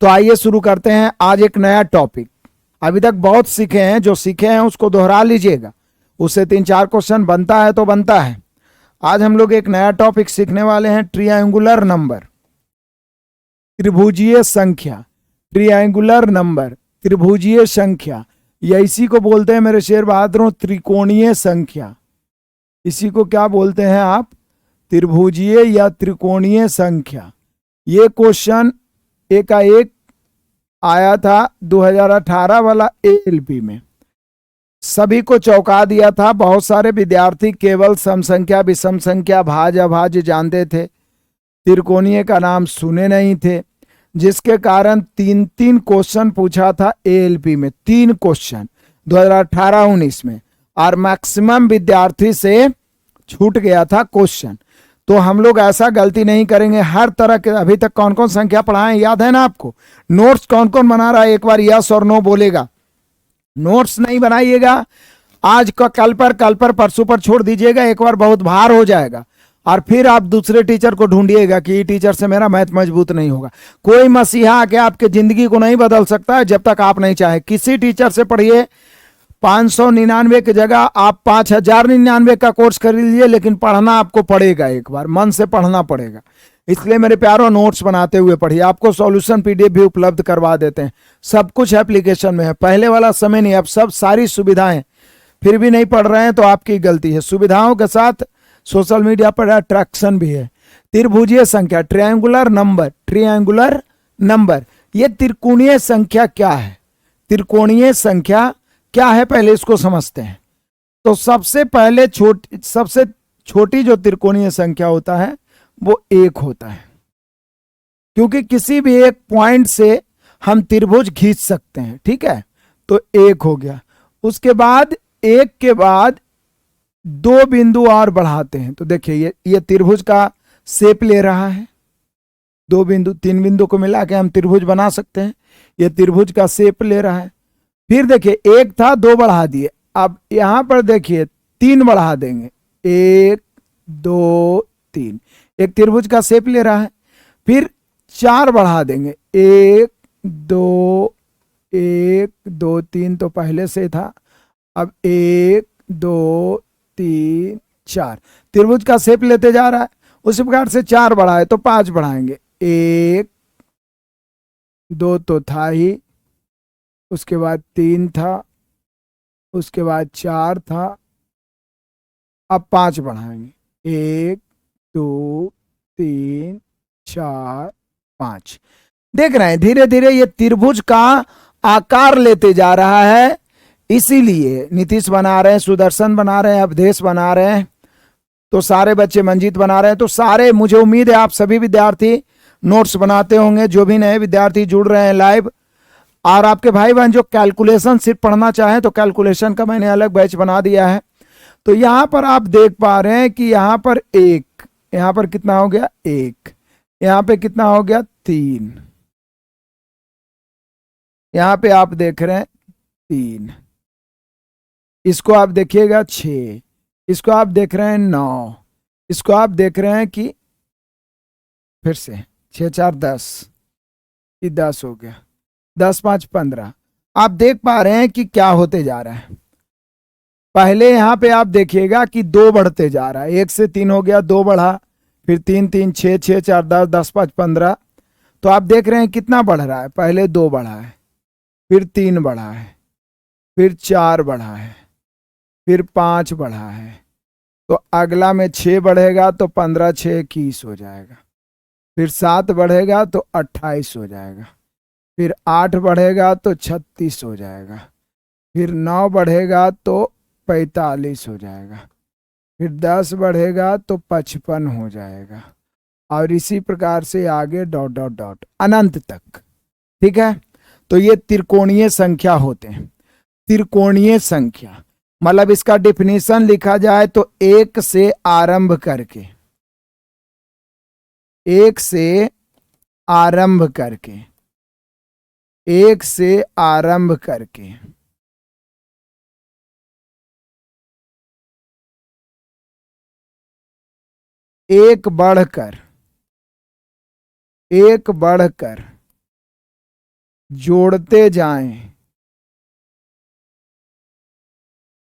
तो आइए शुरू करते हैं आज एक नया टॉपिक। अभी तक बहुत सीखे हैं, जो सीखे हैं उसको दोहरा लीजिएगा, उससे 3-4 क्वेश्चन बनता है तो बनता है। आज हम लोग एक नया टॉपिक सीखने वाले हैं, ट्रायंगुलर नंबर, त्रिभुजीय संख्या। ट्रायंगुलर नंबर, त्रिभुजीय संख्या, या इसी को बोलते हैं मेरे शेर बहादुरों त्रिकोणीय संख्या। इसी को क्या बोलते हैं आप? त्रिभुजीय या त्रिकोणीय संख्या। ये क्वेश्चन एकाएक आया था 2018 वाला एएलपी में, सभी को चौंका दिया था। बहुत सारे विद्यार्थी केवल सम संख्या, विषम संख्या, भाज्य अभाज्य जानते थे, त्रिकोणीय का नाम सुने नहीं थे, जिसके कारण 3-3 क्वेश्चन पूछा था एएलपी में। 3 क्वेश्चन 2018-19 में, और मैक्सिमम विद्यार्थी से छूट गया था क्वेश्चन। तो हम लोग ऐसा गलती नहीं करेंगे। हर तरह के, अभी तक कौन कौन संख्या पढ़ाएं याद है ना आपको? नोट्स कौन कौन बना रहा है एक बार यस और नो बोलेगा। नोट्स नहीं बनाइएगा, आज का कल पर परसों पर छोड़ दीजिएगा, एक बार बहुत भार हो जाएगा और फिर आप दूसरे टीचर को ढूंढिएगा कि ये टीचर से मेरा मैथ मजबूत नहीं होगा। कोई मसीहा आके आपके जिंदगी को नहीं बदल सकता है जब तक आप नहीं चाहे। किसी टीचर से पढ़िए, 599 की जगह आप 5099 का कोर्स कर लीजिए, लेकिन पढ़ना आपको पड़ेगा, एक बार मन से पढ़ना पड़ेगा। इसलिए मेरे प्यारों, नोट्स बनाते हुए पढ़िए। आपको सॉल्यूशन पीडीएफ भी उपलब्ध करवा देते हैं, सब कुछ एप्लीकेशन में है। पहले वाला समय नहीं, अब सब सारी सुविधाएं। फिर भी नहीं पढ़ रहे हैं तो आपकी गलती है। सुविधाओं के साथ सोशल मीडिया पर अट्रैक्शन भी है। त्रिभुजीय संख्या, ट्रायंगुलर नंबर, ट्रायंगुलर नंबर, ये त्रिकोणीय संख्या क्या है? त्रिकोणीय संख्या क्या है, पहले इसको समझते हैं। तो सबसे पहले सबसे छोटी जो त्रिकोणीय संख्या होता है वो 1 होता है, क्योंकि किसी भी एक पॉइंट से हम त्रिभुज खींच सकते हैं। ठीक है, तो 1 हो गया। उसके बाद 1 के बाद 2 बिंदु और बढ़ाते हैं, तो देखिए ये त्रिभुज का शेप ले रहा है। 2 बिंदु, 3 बिंदु को मिला के हम त्रिभुज बना सकते हैं। ये त्रिभुज का शेप ले रहा है। फिर देखिए 1 था, 2 बढ़ा दिए। अब यहां पर देखिए 3 बढ़ा देंगे, 1 2 3, एक त्रिभुज का शेप ले रहा है। फिर 4 बढ़ा देंगे, 1 2 1 2 3 तो पहले से था। अब 1 2 3 4, त्रिभुज का शेप लेते जा रहा है। उसी प्रकार से 4 बढ़ाए तो 5 बढ़ाएंगे, 1 2 तो था ही, उसके बाद 3 था, उसके बाद 4 था, अब 5 बढ़ाएंगे, 1 2 3 4 5। देख रहे हैं धीरे धीरे ये त्रिभुज का आकार लेते जा रहा है। इसीलिए नीतीश बना रहे हैं, सुदर्शन बना रहे हैं, अवधेश बना रहे हैं, तो सारे बच्चे, मंजीत बना रहे हैं, तो सारे, मुझे उम्मीद है आप सभी विद्यार्थी नोट्स बनाते होंगे। जो भी नए विद्यार्थी जुड़ रहे हैं लाइव, और आपके भाई बहन जो कैलकुलेशन सिर्फ पढ़ना चाहें तो कैलकुलेशन का मैंने अलग बैच बना दिया है। तो यहां पर आप देख पा रहे हैं कि यहां पर 1, यहां पर कितना हो गया 1, यहां पे कितना हो गया 3, यहां पे आप देख रहे हैं 3, इसको आप देखिएगा 6, इसको आप देख रहे हैं 9, इसको आप देख रहे हैं कि फिर से 6 4 10, ये 10 हो गया, 10 5 15। आप देख पा रहे हैं कि क्या होते जा रहा है। पहले यहां पे आप देखिएगा कि 2 बढ़ते जा रहा है, 1 से 3 हो गया, 2 बढ़ा, फिर 3 3 6 6 4 10, 10 5 15। तो आप देख रहे हैं कितना बढ़ रहा है। पहले 2 बढ़ा है, फिर 3 बढ़ा है, फिर 4 बढ़ा है, फिर 5 बढ़ा है, तो अगला में 6 बढ़ेगा तो 15 6 21 हो जाएगा, फिर 7 बढ़ेगा तो 28 हो जाएगा, फिर 8 बढ़ेगा तो 36 हो जाएगा, फिर 9 बढ़ेगा तो 45 हो जाएगा, फिर 10 बढ़ेगा तो 55 हो जाएगा, और इसी प्रकार से आगे डॉट डॉट डॉट अनंत तक। ठीक है, तो ये त्रिकोणीय संख्या होते हैं। त्रिकोणीय संख्या मतलब इसका डेफिनेशन लिखा जाए तो 1 से आरंभ करके, 1 से आरंभ करके, 1 से आरंभ करके एक बढ़कर जोड़ते जाएं,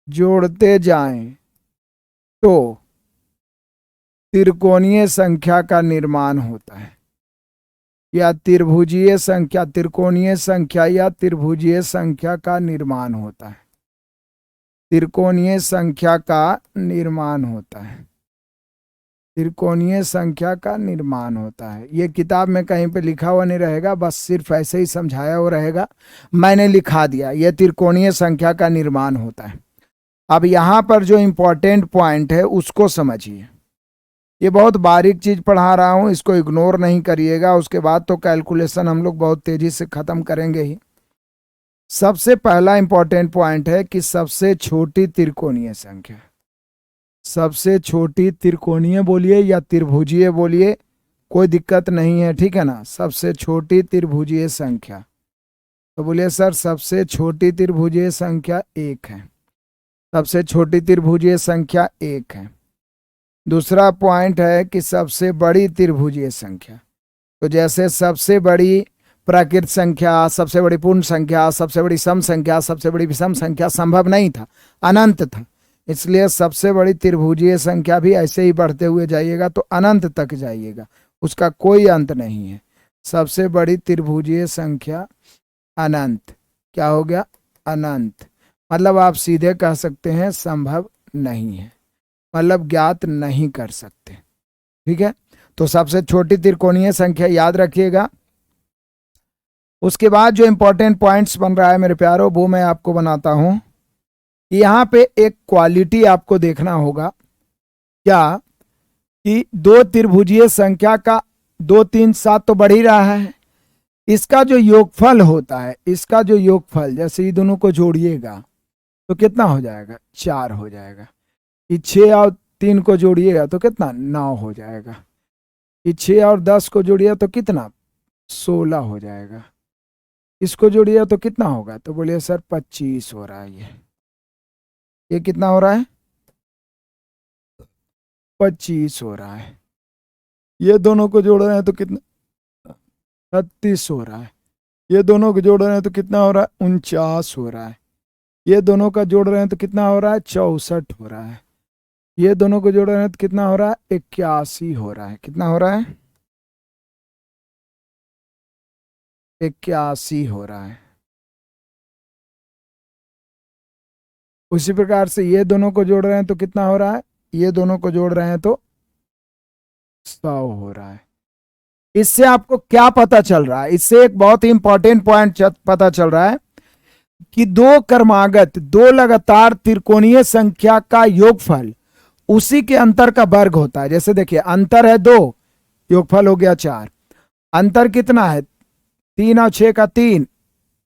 जोड़ते जाएं तो त्रिकोणीय संख्या का निर्माण होता है, या त्रिभुजीय संख्या, त्रिकोणीय संख्या या त्रिभुजीय संख्या का निर्माण होता है, त्रिकोणीय संख्या का निर्माण होता है, त्रिकोणीय संख्या का निर्माण होता है। ये किताब में कहीं पे लिखा हुआ नहीं रहेगा, बस सिर्फ ऐसे ही समझाया हुआ रहेगा, मैंने लिखा दिया, यह त्रिकोणीय संख्या का निर्माण होता है। अब यहां पर जो इंपॉर्टेंट पॉइंट है उसको समझिए, ये बहुत बारीक चीज पढ़ा रहा हूं, इसको इग्नोर नहीं करिएगा। उसके बाद तो कैलकुलेशन हम लोग बहुत तेजी से खत्म करेंगे ही। सबसे पहला इंपॉर्टेंट पॉइंट है कि सबसे छोटी त्रिकोणीय संख्या, सबसे छोटी त्रिकोणीय बोलिए या त्रिभुजीय बोलिए, कोई दिक्कत नहीं है, ठीक है ना। सबसे छोटी त्रिभुजीय संख्या, तो बोलिए सर सबसे छोटी त्रिभुजीय संख्या 1 है, सबसे छोटी त्रिभुजीय संख्या 1 है। दूसरा पॉइंट है कि सबसे बड़ी त्रिभुजीय संख्या, तो जैसे सबसे बड़ी प्राकृत संख्या, सबसे बड़ी पूर्ण संख्या, सबसे बड़ी सम संख्या, सबसे बड़ी विषम संख्या संभव नहीं था, अनंत था, इसलिए सबसे बड़ी त्रिभुजीय संख्या भी ऐसे ही बढ़ते हुए जाइएगा तो अनंत तक जाइएगा, उसका कोई अंत नहीं है। सबसे बड़ी त्रिभुजीय संख्या अनंत, क्या हो गया, अनंत, मतलब आप सीधे कह सकते हैं संभव नहीं है, मतलब ज्ञात नहीं कर सकते, ठीक है। तो सबसे छोटी त्रिकोणीय संख्या याद रखिएगा। उसके बाद जो इंपॉर्टेंट पॉइंट्स बन रहा है मेरे प्यारों, वो मैं आपको बनाता हूं। यहां पे एक क्वालिटी आपको देखना होगा, क्या कि दो त्रिभुजीय संख्या का 2 3 7 तो बढ़ ही रहा है, इसका जो योगफल होता है, इसका जो योगफल, जैसे ये दोनों को जोड़िएगा तो कितना हो जाएगा, 4 हो जाएगा। ये 6 और 3 को जोड़िएगा तो कितना, 9 हो जाएगा। ये 6 और 10 को जोड़िए तो कितना, 16 हो जाएगा। इसको जोड़िए तो कितना होगा, तो बोलिए सर 25 हो रहा है। ये कितना हो रहा है, 25 हो रहा है। ये दोनों को जोड़ रहे हैं तो कितना, 36 हो रहा है। ये दोनों को जोड़ रहे हैं तो कितना हो रहा है, 49 हो रहा है। ये दोनों का जोड़ रहे हैं तो कितना हो रहा है, 64 हो रहा है। ये दोनों को जोड़ रहे हैं तो कितना हो रहा है, 81 हो रहा है। कितना हो रहा है, 81 हो रहा है। उसी प्रकार से ये दोनों को जोड़ रहे हैं तो कितना हो रहा है, ये दोनों को जोड़ रहे हैं तो 100 हो रहा है। इससे आपको क्या पता चल रहा है, इससे एक बहुत ही इंपॉर्टेंट पॉइंट पता चल रहा है कि दो क्रमागत, दो लगातार त्रिकोणीय संख्या का योगफल उसी के अंतर का वर्ग होता है। जैसे देखिए अंतर है 2, योगफल हो गया 4। अंतर कितना है, 3 और 6 का 3,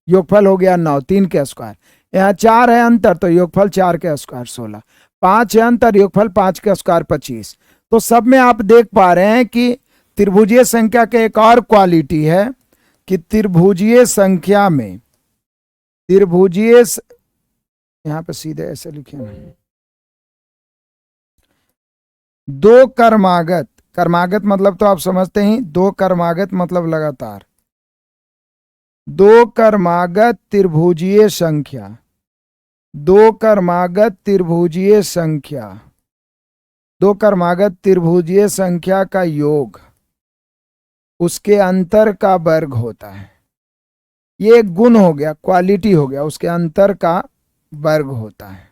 योगफल हो गया 9, 3 के स्क्वायर। यहाँ 4 है अंतर तो योगफल 4 के स्क्वायर 16। 5 है अंतर, योगफल 5 के स्क्वायर 25। तो सब में आप देख पा रहे हैं कि त्रिभुजीय संख्या के एक और क्वालिटी है कि त्रिभुजीय संख्या में, त्रिभुजीय, यहां पे सीधे ऐसे लिखे ना, दो कर्मागत, कर्मागत मतलब तो आप समझते ही, दो कर्मागत मतलब लगातार, दो कर्मागत त्रिभुजीय संख्या, दो कर्मागत त्रिभुजीय संख्या, दो कर्मागत त्रिभुजीय संख्या का योग उसके अंतर का वर्ग होता है। ये एक गुण हो गया, क्वालिटी हो गया, उसके अंतर का वर्ग होता है,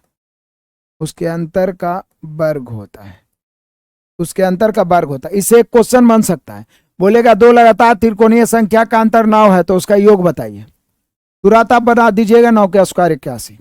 उसके अंतर का वर्ग होता है, उसके अंतर का वर्ग होता है। इससे एक क्वेश्चन बन सकता है, बोलेगा दो लगातार त्रिकोणीय संख्या का अंतर 9 है तो उसका योग बताइए। तुरंत आप बना दीजिएगा 9 के स्क्वायर 81।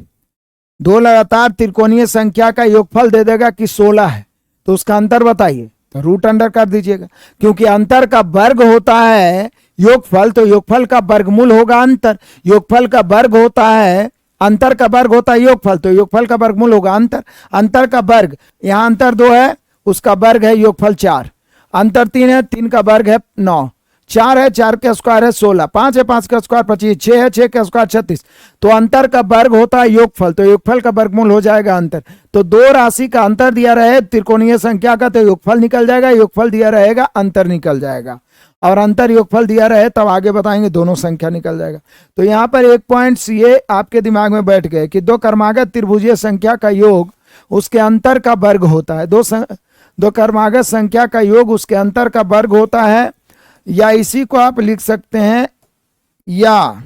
दो लगातार त्रिकोणीय संख्या का योगफल दे देगा कि 16 है तो उसका अंतर बताइए, तो रूट अंडर कर दीजिएगा, क्योंकि अंतर का वर्ग होता है योगफल, तो योगफल का वर्गमूल होगा अंतर। योगफल का वर्ग होता है, अंतर का वर्ग होता है योगफल, तो योगफल का वर्गमूल होगा अंतर। अंतर का वर्ग, यहां अंतर 2 है, उसका वर्ग है योगफल 4। अंतर 3 है, 3 का वर्ग है 9। 4 है, 4 के स्क्वायर है 16। 5 है, 5 का स्क्वायर 25। 6 है, 6 का स्क्वायर 36। तो अंतर का वर्ग होता है योगफल, तो योगफल का वर्गमूल हो जाएगा अंतर। तो दो राशि का अंतर दिया रहे त्रिकोणीय संख्या का तो योगफल निकल जाएगा, योगफल दिया रहेगा अंतर निकल जाएगा। और अंतर योगफल दिया रहे तब आगे बताएंगे, दोनों संख्या निकल जाएगा। तो यहाँ पर एक पॉइंट्स ये आपके दिमाग में बैठ गए कि दो क्रमागत त्रिभुजीय संख्या का योग उसके अंतर का वर्ग होता है। दो क्रमागत संख्या का योग उसके अंतर का वर्ग होता है, या इसी को आप लिख सकते हैं, या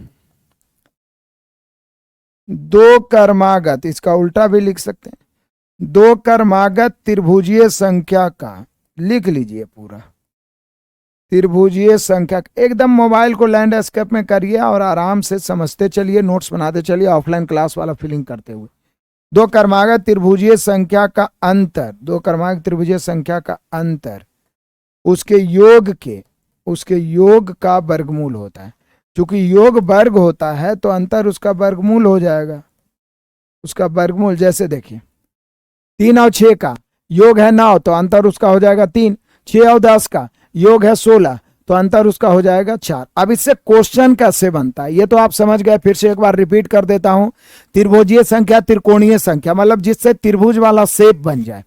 दो क्रमागत, इसका उल्टा भी लिख सकते हैं, दो क्रमागत त्रिभुजीय संख्या का, लिख लीजिए पूरा, त्रिभुजीय संख्या। एकदम मोबाइल को लैंडस्केप में करिए और आराम से समझते चलिए, नोट्स बनाते चलिए, ऑफलाइन क्लास वाला फीलिंग करते हुए। दो क्रमागत त्रिभुजीय संख्या का अंतर, दो क्रमागत त्रिभुजीय संख्या का अंतर उसके योग का वर्गमूल होता है। चूंकि योग वर्ग होता है तो अंतर उसका वर्गमूल हो जाएगा, उसका वर्गमूल। जैसे देखिए 3 और 6 का योग है 9, तो अंतर उसका हो जाएगा 3। 6 और 10 का योग है 16, तो अंतर उसका हो जाएगा 4। अब इससे क्वेश्चन कैसे बनता है ये तो आप समझ गए, फिर से एक बार रिपीट कर देता हूं। त्रिभुजीय संख्या, त्रिकोणीय संख्या, मतलब जिससे त्रिभुज वाला शेप बन जाए।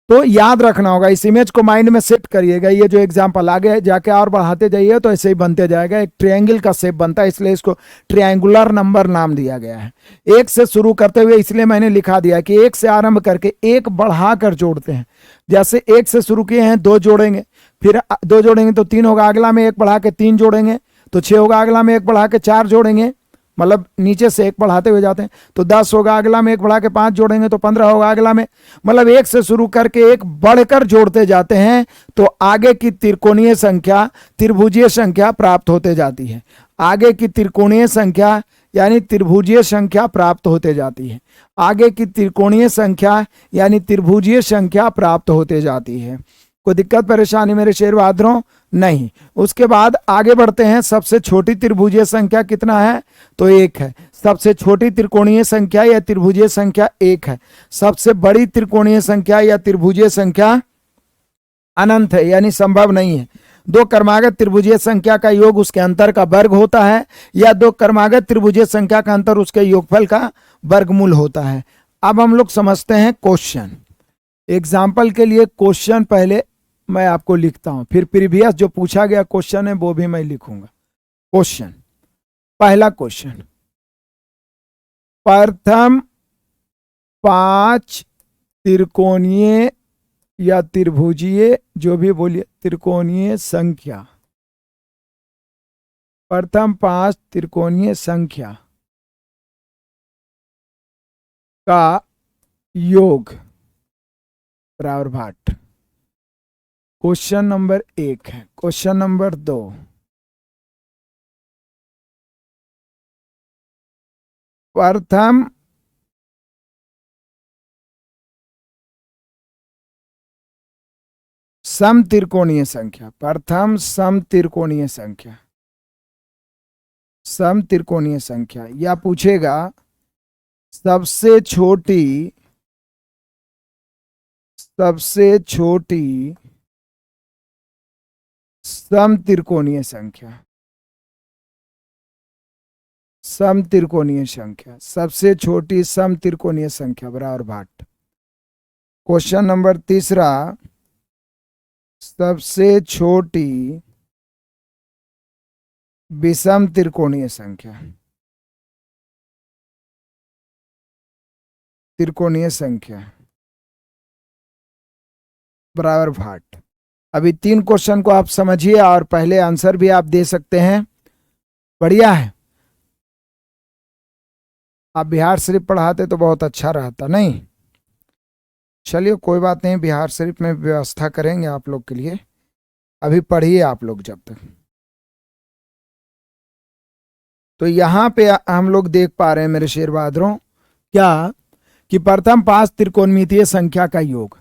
तो याद रखना होगा, इस इमेज को माइंड में सेट करिएगा। ये जो एग्जांपल आगे जाके और बढ़ाते जाइए तो ऐसे ही बनते जाएगा। एक ट्रायंगल का शेप बनता है, इसलिए इसको ट्रायंगुलर नंबर नाम दिया गया है। एक से शुरू करते हुए इसलिए मैंने लिखा दिया कि एक से आरंभ करके एक बढ़ाकर जोड़ते हैं। जैसे एक से शुरू किए हैं, 2 जोड़ेंगे, फिर 2 जोड़ेंगे तो 3 होगा, अगला में 1 बढ़ा के 3 जोड़ेंगे तो 6 होगा, अगला में 1 बढ़ा के 4 जोड़ेंगे, मतलब नीचे से 1 बढ़ाते हुए जाते हैं तो 10 होगा, अगला में 1 बढ़ा के 5 जोड़ेंगे तो 15 होगा, अगला में, मतलब एक से शुरू करके एक बढ़कर जोड़ते जाते हैं तो आगे की त्रिकोणीय संख्या, त्रिभुजीय संख्या प्राप्त होते जाती है। आगे की त्रिकोणीय संख्या यानी त्रिभुजीय संख्या प्राप्त होते जाती है। आगे की त्रिकोणीय संख्या यानी त्रिभुजीय संख्या प्राप्त होते जाती है। कोई दिक्कत परेशानी मेरे शेर बहादुरों? नहीं। उसके बाद आगे बढ़ते हैं। सबसे छोटी त्रिभुजीय संख्या कितना है? तो 1 है। सबसे छोटी त्रिकोणीय संख्या या त्रिभुजीय संख्या 1 है। सबसे बड़ी त्रिकोणीय संख्या या त्रिभुजीय संख्या अनंत है, यानी संभव नहीं है। दो क्रमागत त्रिभुजीय संख्या का योग उसके अंतर का वर्ग होता है, या दो क्रमागत त्रिभुजीय संख्या का अंतर उसके योगफल का वर्गमूल होता है। अब हम लोग समझते हैं क्वेश्चन। एग्जाम्पल के लिए क्वेश्चन पहले मैं आपको लिखता हूं, फिर प्रीवियस जो पूछा गया क्वेश्चन है वो भी मैं लिखूंगा। क्वेश्चन, पहला क्वेश्चन, प्रथम 5 त्रिकोणीय या त्रिभुजीय, जो भी बोलिए, त्रिकोणीय संख्या, प्रथम 5 त्रिकोणीय संख्या का योग बराबर भाट। क्वेश्चन नंबर 1 है। क्वेश्चन नंबर 2, प्रथम समत्रिकोणीय संख्या, प्रथम समत्रिकोणीय संख्या, समत्रिकोणीय संख्या, या पूछेगा सबसे छोटी समत्रिकोणीय संख्या, समत्रिकोणीय संख्या, सबसे छोटी समत्रिकोणीय संख्या बराबर भाट। क्वेश्चन नंबर 3, सबसे छोटी विषम त्रिकोणीय संख्या, त्रिकोणीय संख्या बराबर भाट। अभी 3 क्वेश्चन को आप समझिए और पहले आंसर भी आप दे सकते हैं। बढ़िया है। आप बिहार शरीफ पढ़ाते तो बहुत अच्छा रहता, नहीं? चलिए कोई बात नहीं, बिहार शरीफ में व्यवस्था करेंगे आप लोग के लिए। अभी पढ़िए आप लोग जब तक। तो यहाँ पे हम लोग देख पा रहे हैं मेरे शेर बहादुरों क्या, कि प्रथम 5 त्रिकोणमितीय संख्या का योग।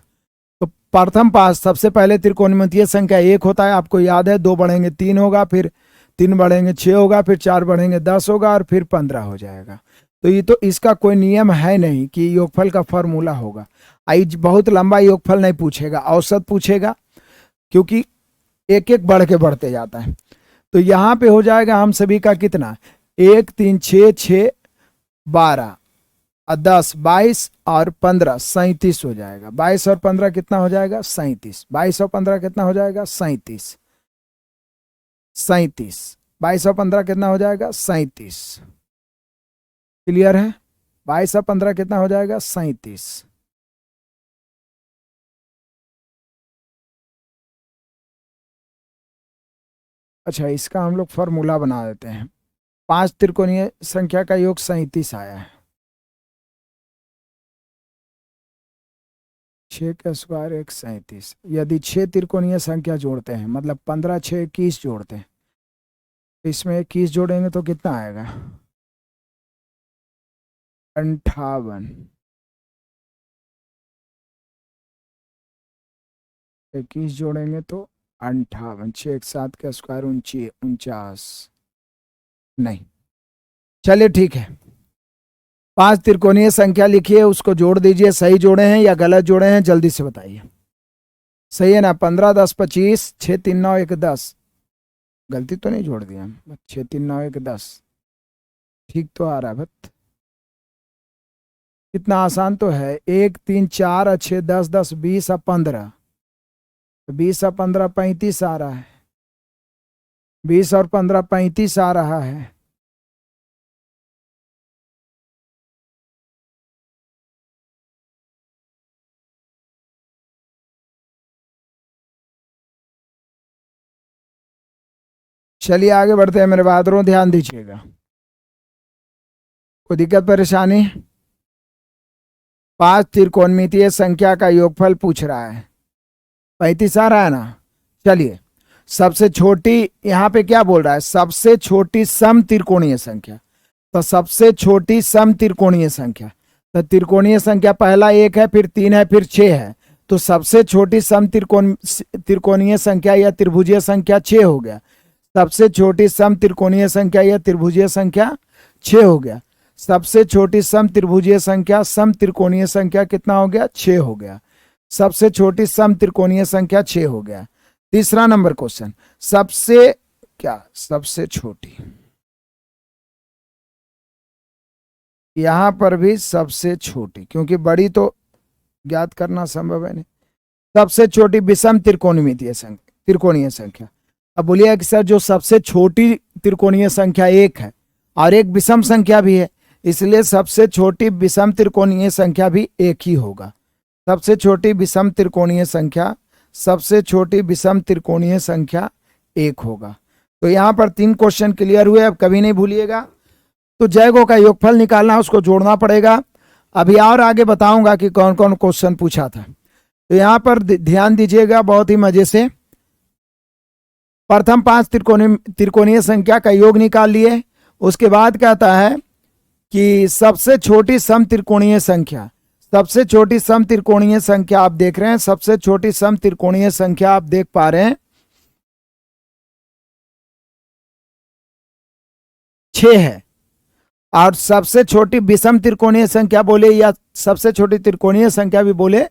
तो प्रथम 5, सबसे पहले त्रिकोणमितीय संख्या 1 होता है, आपको याद है। 2 बढ़ेंगे 3 होगा, फिर 3 बढ़ेंगे 6 होगा, फिर 4 बढ़ेंगे 10 होगा, और फिर 15 हो जाएगा। तो ये तो इसका कोई नियम है नहीं कि योगफल का फॉर्मूला होगा। आई बहुत लंबा योगफल नहीं पूछेगा, औसत पूछेगा, क्योंकि एक एक बढ़ के बढ़ते जाता है। तो यहाँ पे हो जाएगा हम सभी का कितना, 1 3 6 6 12 और 10 22 और 15 37 हो जाएगा। 22 और 15 कितना हो जाएगा? 37। 22 और 15 कितना हो जाएगा? 37। 37। 2215 कितना हो जाएगा? 37। क्लियर है? 2215 कितना हो जाएगा? 37। अच्छा, इसका हम लोग फॉर्मूला बना देते हैं। 5 त्रिकोणीय संख्या का योग 37 आया है। 6 का स्क्वायर 137। यदि 6 त्रिकोणीय संख्या जोड़ते हैं, मतलब 15 6 21 जोड़ते हैं, तो इसमें 21 जोड़ेंगे तो कितना आएगा? 58। 21 जोड़ेंगे तो 58। 6 एक 7 का स्क्वायर 49। नहीं, चलिए ठीक है। 5 त्रिकोणीय संख्या लिखिए, उसको जोड़ दीजिए। सही जोड़े हैं या गलत जोड़े हैं, जल्दी से बताइए। सही है ना? 15 10 25, 6 3 9 1 10। गलती तो नहीं जोड़ दिया? 6 3 9 1 10 ठीक तो आ रहा है बत। कितना आसान तो है। 1 3 4 और 6 10 10 20 और 15। 20 और 15 35 आ रहा है। 20 और 15 35 आ रहा है। चलिए आगे बढ़ते हैं मेरे बहादुरों, ध्यान दीजिएगा। कोई दिक्कत परेशानी? 5 त्रिकोणमितीय संख्या का योगफल पूछ रहा है। 35 आ रहा है ना? चलिए, सबसे छोटी, यहाँ पे क्या बोल रहा है? सबसे छोटी सम त्रिकोणीय संख्या। तो सबसे छोटी सम त्रिकोणीय संख्या, तो त्रिकोणीय संख्या पहला 1 है, फिर 3 है, फिर 6 है। तो सबसे छोटी सम त्रिकोणीय संख्या या त्रिभुजीय संख्या 6 हो गया। सबसे छोटी सम त्रिकोणीय संख्या या त्रिभुजीय संख्या 6 हो गया। सबसे छोटी सम त्रिभुजीय संख्या सम त्रिकोणीय संख्या कितना हो गया? 6 हो गया। सबसे छोटी सम त्रिकोणीय संख्या 6 हो गया। तीसरा नंबर क्वेश्चन, सबसे क्या? सबसे छोटी, यहां पर भी सबसे छोटी, क्योंकि बड़ी तो ज्ञात करना संभव है नहीं। सबसे छोटी विषम त्रिकोणमितीय संख्या, त्रिकोणीय संख्या। अब बोलिए कि सर जो सबसे छोटी त्रिकोणीय संख्या 1 है और एक विषम संख्या भी है, इसलिए सबसे छोटी विषम त्रिकोणीय संख्या भी 1 ही होगा। सबसे छोटी विषम त्रिकोणीय संख्या, सबसे छोटी विषम त्रिकोणीय संख्या 1 होगा। तो यहां पर 3 क्वेश्चन क्लियर हुए। अब कभी नहीं भूलिएगा, तो जयगो का योगफल निकालना, उसको जोड़ना पड़ेगा। अभी और आगे बताऊंगा कि कौन कौन क्वेश्चन पूछा था। तो यहां पर ध्यान दीजिएगा बहुत ही मजे से। प्रथम 5 त्रिकोणीय संख्या का योग निकाल लिए। उसके बाद कहता है कि सबसे छोटी सम त्रिकोणीय संख्या, सबसे छोटी सम त्रिकोणीय संख्या आप देख रहे हैं, सबसे छोटी सम त्रिकोणीय संख्या आप देख पा रहे हैं 6 है। और सबसे छोटी विषम त्रिकोणीय संख्या बोले या सबसे छोटी त्रिकोणीय संख्या भी बोले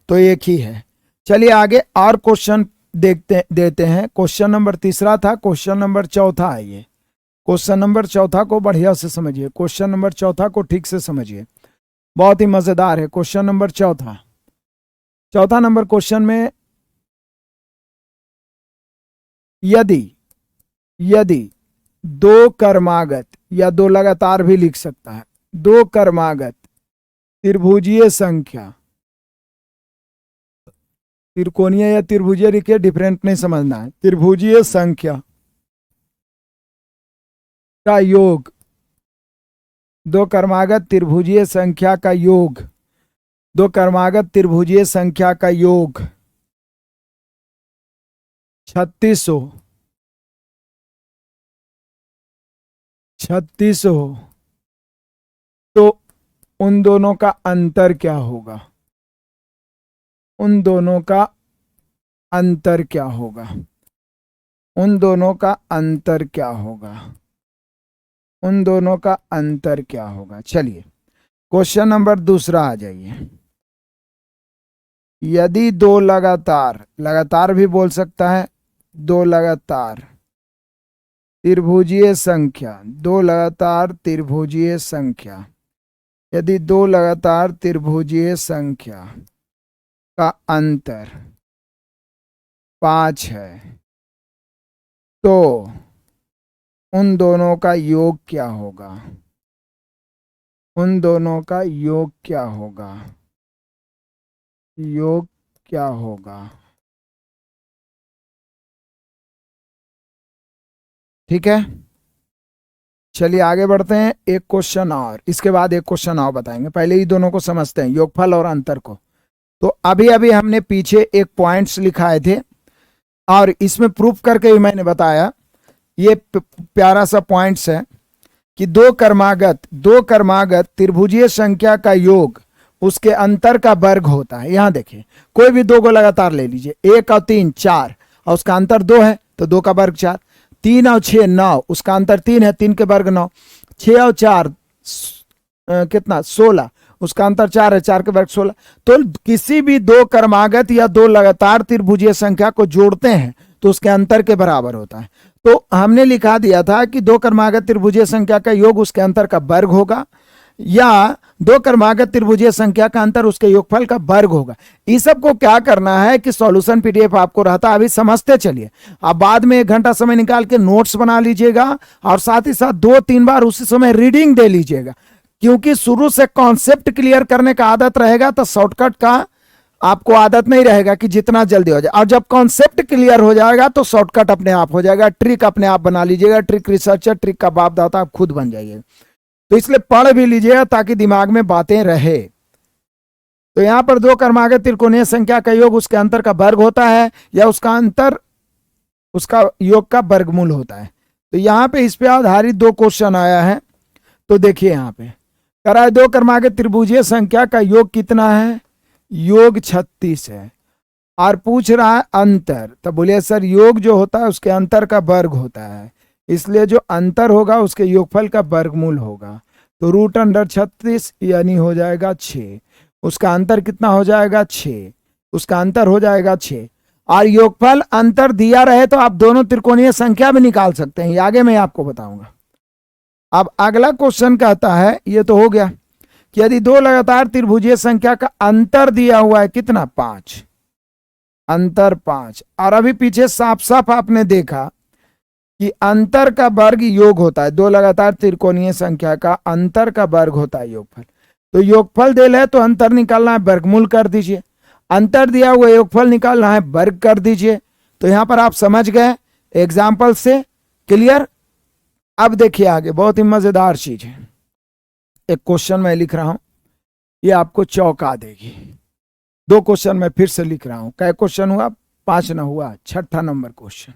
तो 1 ही है। चलिए आगे और क्वेश्चन देते हैं। क्वेश्चन नंबर 3 था, क्वेश्चन नंबर 4 है ये। क्वेश्चन नंबर 4 को बढ़िया से समझिए। क्वेश्चन नंबर 4 को ठीक से समझिए, बहुत ही मजेदार है। क्वेश्चन नंबर 4 नंबर क्वेश्चन में, यदि यदि 2 कर्मागत, या 2 लगातार भी लिख सकता है, 2 कर्मागत त्रिभुजीय संख्या, त्रिकोणीय या त्रिभुजीय लिखिए, डिफरेंट नहीं समझना है, त्रिभुजीय संख्या का योग, 2 कर्मागत त्रिभुजीय संख्या का योग, 2 कर्मागत त्रिभुजीय संख्या का योग 36 हो, तो उन दोनों का अंतर क्या होगा? उन दोनों का अंतर क्या होगा? उन दोनों का अंतर क्या होगा? उन दोनों का अंतर क्या होगा? चलिए क्वेश्चन नंबर 2 आ जाइए। यदि 2 लगातार, लगातार भी बोल सकता है, 2 लगातार त्रिभुजीय संख्या, 2 लगातार त्रिभुजीय संख्या, यदि 2 लगातार त्रिभुजीय संख्या का अंतर 5 है, तो उन दोनों का योग क्या होगा, उन दोनों का योग क्या होगा, योग क्या होगा। ठीक है, चलिए आगे बढ़ते हैं। एक क्वेश्चन और, इसके बाद एक क्वेश्चन और बताएंगे, पहले ही दोनों को समझते हैं, योगफल और अंतर को। तो अभी अभी हमने पीछे एक पॉइंट्स लिखाए थे और इसमें प्रूफ करके भी मैंने बताया, ये प्यारा सा पॉइंट्स है कि दो कर्मागत त्रिभुजीय संख्या का योग उसके अंतर का वर्ग होता है। यहां देखिए, कोई भी दो को लगातार ले लीजिए, 1 और 3 4, और उसका अंतर 2 है तो 2 का वर्ग 4, 3 और 6 9, उसका अंतर 3 है, 3 के वर्ग 9, 6 और 4 कितना 16, उसका अंतर 4 है, 4 के वर्ग 16। तो किसी भी दो कर्मागत या दो लगातार त्रिभुजीय संख्या को जोड़ते हैं तो उसके अंतर के बराबर होता है। तो हमने लिखा दिया था कि दो कर्मागत त्रिभुजीय संख्या का योग उसके अंतर का वर्ग होगा, या दो कर्मागत त्रिभुजीय संख्या का अंतर उसके योगफल का वर्ग होगा। इस सब को क्या करना है कि सॉल्यूशन पीडीएफ आपको रहता है, अभी समझते चलिए। आप बाद में 1 घंटा समय निकाल के नोट्स बना लीजिएगा और साथ ही साथ 2-3 बार उसी समय रीडिंग दे लीजिएगा, क्योंकि शुरू से कॉन्सेप्ट क्लियर करने का आदत रहेगा तो शॉर्टकट का आपको आदत नहीं रहेगा कि जितना जल्दी हो जाए, और जब कॉन्सेप्ट क्लियर हो जाएगा तो शॉर्टकट अपने आप हो जाएगा, ट्रिक अपने आप बना लीजिएगा। ट्रिक रिसर्चर, ट्रिक का बाप दाता आप खुद बन जाइए। तो इसलिए पढ़ भी लीजिएगा ताकि दिमाग में बातें रहे। तो यहां पर दो कर्मागत त्रिकोणीय संख्या का योग उसके अंतर का वर्ग होता है, या उसका अंतर उसका योग का वर्गमूल होता है। तो यहां पे इस पे आधारित 2 क्वेश्चन आया है। तो देखिए यहां पे करा है, दो कर्मागत त्रिभुजीय संख्या का योग कितना है, योग 36 है, और पूछ रहा है अंतर। तो बोलिए सर योग जो होता है उसके अंतर का वर्ग होता है, इसलिए जो अंतर होगा उसके योगफल का वर्गमूल होगा। तो √36 यानी हो जाएगा 6, उसका अंतर कितना हो जाएगा 6, उसका अंतर हो जाएगा 6। और योगफल अंतर दिया रहे तो आप दोनों त्रिकोणीय संख्या भी निकाल सकते हैं, ये आगे मैं आपको बताऊंगा। अब अगला क्वेश्चन कहता है, ये तो हो गया कि यदि दो लगातार त्रिभुजीय संख्या का अंतर दिया हुआ है कितना 5, अंतर 5, और अभी पीछे साफ साफ आपने देखा कि अंतर का वर्ग योग होता है, दो लगातार त्रिकोणीय संख्या का अंतर का वर्ग होता है योगफल। तो योगफल दे है तो अंतर निकालना है, वर्गमूल कर दीजिए, अंतर दिया हुआ योगफल निकालना है, वर्ग कर दीजिए। तो यहां पर आप समझ गए एग्जाम्पल से, क्लियर। अब देखिए आगे बहुत ही मजेदार चीज है, एक क्वेश्चन मैं लिख रहा हूं, ये आपको चौंका देगी। 2 क्वेश्चन मैं फिर से लिख रहा हूं, कै क्वेश्चन हुआ 5 ना हुआ, 6ठा नंबर क्वेश्चन।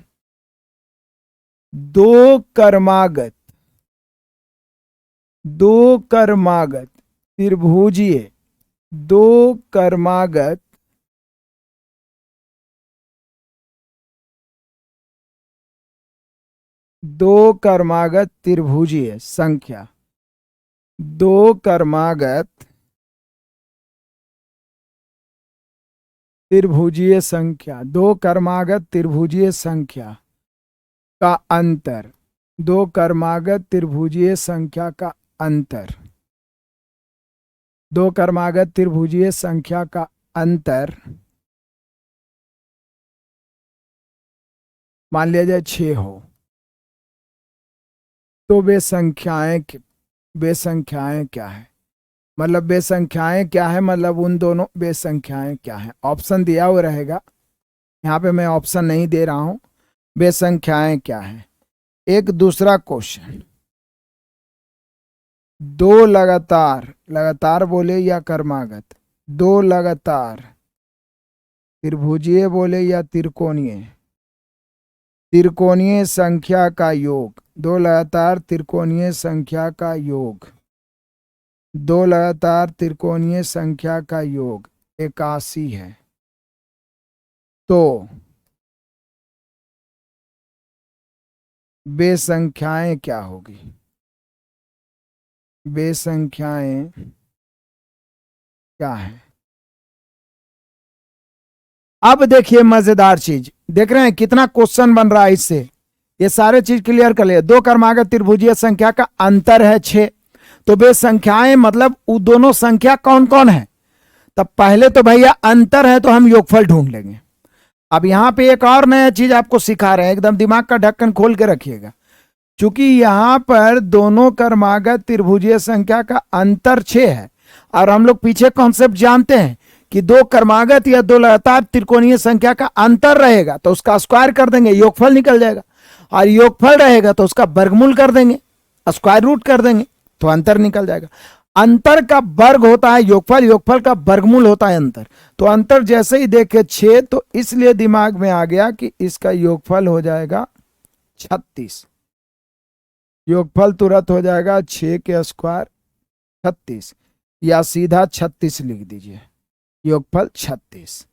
दो कर्मागत त्रिभुजीय, दो कर्मागत त्रिभुजीय संख्या, दो कर्मागत त्रिभुजीय संख्या, दो कर्मागत त्रिभुजीय संख्या का अंतर, दो कर्मागत त्रिभुजीय संख्या का अंतर, दो कर्मागत त्रिभुजीय संख्या का अंतर मान लिया जाए 6 हो, तो वे संख्याएं क्या है, मतलब वे संख्याएं क्या है, मतलब उन दोनों वे संख्याएं क्या है। ऑप्शन दिया हुआ रहेगा, यहाँ पे मैं ऑप्शन नहीं दे रहा हूं, वे संख्याएं क्या है। एक दूसरा क्वेश्चन, दो लगातार बोले या कर्मागत, दो लगातार त्रिभुजीय बोले या त्रिकोणीय संख्या का योग, दो लगातार त्रिकोणीय संख्या का योग, दो लगातार त्रिकोणीय संख्या का योग 81 है। तो वे संख्याएं क्या होगी, वे संख्याएं क्या है। अब देखिए मजेदार चीज, देख रहे हैं कितना क्वेश्चन बन रहा है इससे, ये सारे चीज क्लियर कर ले। दो कर्मागत त्रिभुजीय संख्या का अंतर है 6, तो वे संख्याएं मतलब वो दोनों संख्या कौन कौन है। तब पहले तो भैया अंतर है तो हम योगफल ढूंढ लेंगे। अब यहां पे एक और नया चीज आपको सिखा रहे हैं, एकदम दिमाग का ढक्कन खोल के रखिएगा। चूंकि यहां पर दोनों क्रमागत त्रिभुजीय संख्या का अंतर 6 है, और हम लोग पीछे कॉन्सेप्ट जानते हैं कि दो क्रमागत या दो लगातार त्रिकोणीय संख्या का अंतर रहेगा तो उसका स्क्वायर कर देंगे, योगफल निकल जाएगा, और योगफल रहेगा तो उसका वर्गमूल कर देंगे, स्क्वायर रूट कर देंगे, तो अंतर निकल जाएगा। अंतर का वर्ग होता है योगफल, योगफल का वर्गमूल होता है अंतर। तो अंतर जैसे ही देखे 6, तो इसलिए दिमाग में आ गया कि इसका योगफल हो जाएगा 36। योगफल तुरंत हो जाएगा 6 के स्क्वायर 36, या सीधा 36 लिख दीजिए, योगफल 36।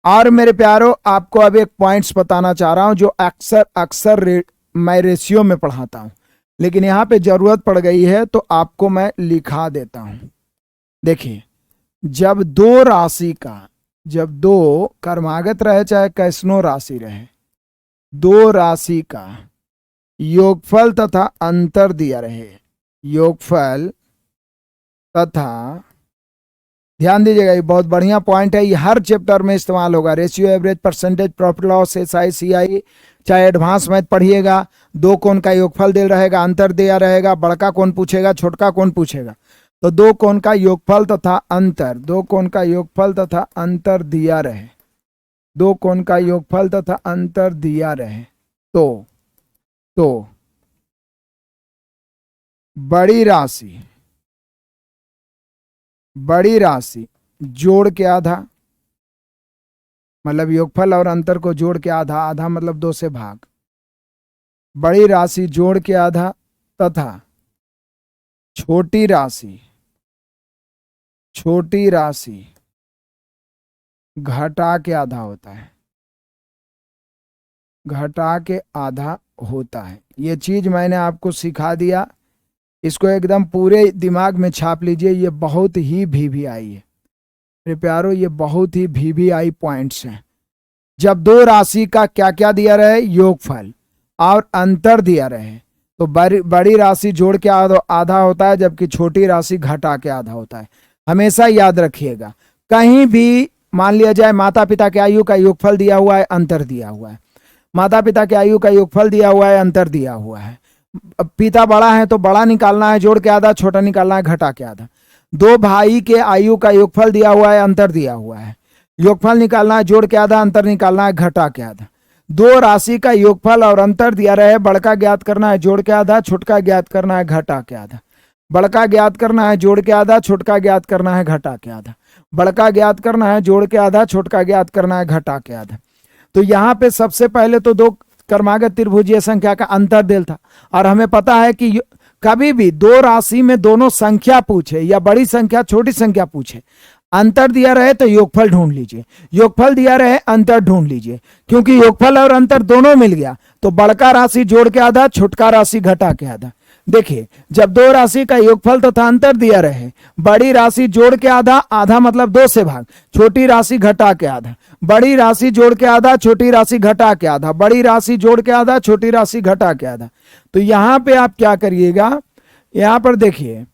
और मेरे प्यारो, आपको अब एक पॉइंट्स बताना चाह रहा हूं जो अक्सर मैं रेशियो में पढ़ाता हूं, लेकिन यहां पे जरूरत पड़ गई है तो आपको मैं लिखा देता हूं। देखिए, जब दो क्रमागत रहे चाहे कैसनो राशि रहे, दो राशि का योगफल तथा अंतर दिया रहे, योगफल तथा, ध्यान दीजिएगा ये बहुत बढ़िया पॉइंट है, ये हर चैप्टर में इस्तेमाल होगा। Ratio, average, percentage, profit loss, SI, CI, चाहे एडवांस मैथ पढ़िएगा, दो कोण का योगफल दे रहेगा, अंतर दिया रहेगा, बड़का कोण पूछेगा, छोटका कोण पूछेगा, तो दो कोण का योगफल तथा अंतर, दो कोण का योगफल तथा अंतर दिया रहे, दो कोण का योगफल तथा अंतर दिया रहे, तो बड़ी राशि जोड़ के आधा, मतलब योगफल और अंतर को जोड़ के आधा, आधा मतलब 2 से भाग, बड़ी राशि जोड़ के आधा तथा छोटी राशि घटा के आधा होता है, घटा के आधा होता है। ये चीज मैंने आपको सिखा दिया, इसको एकदम पूरे दिमाग में छाप लीजिए, ये बहुत ही VVI है मेरे प्यारो, ये बहुत ही VVI पॉइंट्स हैं। जब दो राशि का क्या क्या दिया रहे, योगफल और अंतर दिया रहे, तो बड़ी राशि जोड़ के आधा होता है, जबकि छोटी राशि घटा के आधा होता है। हमेशा याद रखिएगा, कहीं भी मान लिया जाए माता पिता के आयु का योगफल दिया हुआ है, अंतर दिया हुआ है, माता पिता के आयु का योगफल दिया हुआ है, अंतर दिया हुआ है, पिता बड़ा है तो बड़ा निकालना है जोड़ के आधा, छोटा निकालना है घटा के आधा, दो भाई के आयु का योगफल दिया हुआ है, अंतर दिया हुआ है, योगफल निकालना है जोड़ के आधा, अंतर निकालना है घटा के आधा, दो राशि का योगफल और अंतर दिया रहे, बड़का ज्ञात करना है जोड़ के आधा, छोटका ज्ञात करना है घटा के आधा, बड़का ज्ञात करना है जोड़ के आधा, छोटका ज्ञात करना है घटा के आधा, बड़का ज्ञात करना है जोड़ के आधा, छोटका ज्ञात करना है घटा के आधा। तो यहाँ पे सबसे पहले तो दो क्रमागत त्रिभुजीय संख्या का अंतर दिल था, और हमें पता है कि कभी भी दो राशि में दोनों संख्या पूछे या बड़ी संख्या छोटी संख्या पूछे, अंतर दिया रहे तो योगफल ढूंढ लीजिए, योगफल दिया रहे अंतर ढूंढ लीजिए, क्योंकि योगफल और अंतर दोनों मिल गया तो बड़का राशि जोड़ के आधा, छोटका राशि घटा के आधा। देखिए, जब दो राशि का योगफल तथा अंतर दिया रहे, बड़ी राशि जोड़ के आधा, आधा मतलब 2 से भाग, छोटी राशि घटा के आधा, बड़ी राशि जोड़ के आधा, छोटी राशि घटा के आधा, बड़ी राशि जोड़ के आधा, छोटी राशि घटा के आधा। तो यहां पे आप क्या करिएगा, यहां पर देखिए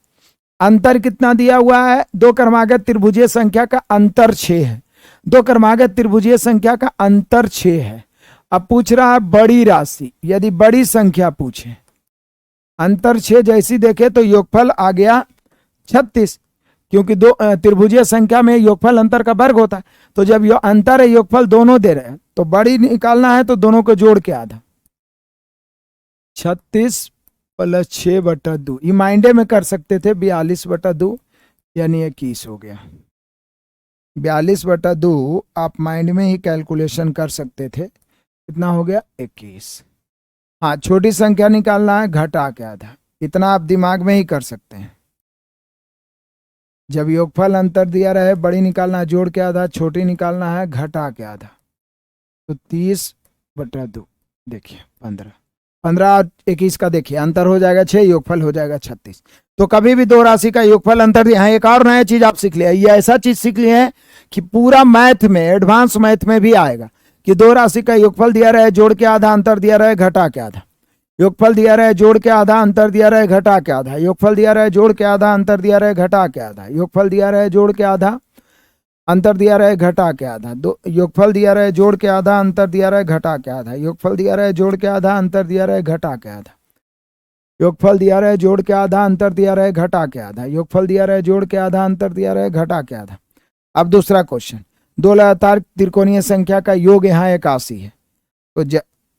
अंतर कितना दिया हुआ है, दो क्रमागत त्रिभुजीय संख्या का अंतर 6 है, दो क्रमागत त्रिभुजीय संख्या का अंतर 6 है। अब पूछ रहा है बड़ी राशि, यदि बड़ी संख्या पूछे, अंतर 6 जैसी देखे तो योगफल आ गया 36, क्योंकि दो त्रिभुजीय संख्या में योगफल अंतर का वर्ग होता है, तो जब यो अंतर है योगफल दोनों दे रहे हैं तो बड़ी निकालना है तो दोनों को जोड़ के आधा, 36 + 6/2, ये माइंडे में कर सकते थे, 42/2 यानी 21 हो गया। 42/2 आप माइंड में ही कैलकुलेशन कर सकते थे, कितना हो गया 21। हाँ, छोटी संख्या निकालना है घटा के आधा, इतना आप दिमाग में ही कर सकते हैं। जब योगफल अंतर दिया रहे, बड़ी निकालना है जोड़ के आधा, छोटी निकालना है घटा के आधा, तो 30/2 देखिए 15 और 21 का देखिए अंतर हो जाएगा 6, योगफल हो जाएगा 36। तो कभी भी दो राशि का योगफल अंतर दिया है। एक और नया चीज आप सीख लिया, ये ऐसा चीज सीख लिए है कि पूरा मैथ में, एडवांस मैथ में भी आएगा कि दो राशि का योगफल दिया रहे, जोड़ के आधा, अंतर दिया रहे, घटा के आधा, योगफल दिया रहे, जोड़ के आधा, अंतर दिया रहे, घटा के आधा, योगफल दिया रहे, जोड़ के आधा, अंतर दिया रहे, घटा के आधा, योगफल दिया रहे, जोड़ के आधा, अंतर दिया रहे, घटा के आधा, दो योगफल दिया रहे, जोड़ के आधा, अंतर दिया रहे, घटा के आधा, योगफल दिया रहे, जोड़ के आधा, अंतर दिया रहे, घटा के आधा। योगफल दिया रहे जोड़ के आधा, अंतर दिया रहे घटा के आधा, योगफल दिया रहे जोड़ के आधा, अंतर दिया रहे घटा के आधा। अब दूसरा क्वेश्चन, दो लगातार त्रिकोणीय संख्या का योग यहाँ 81 है, तो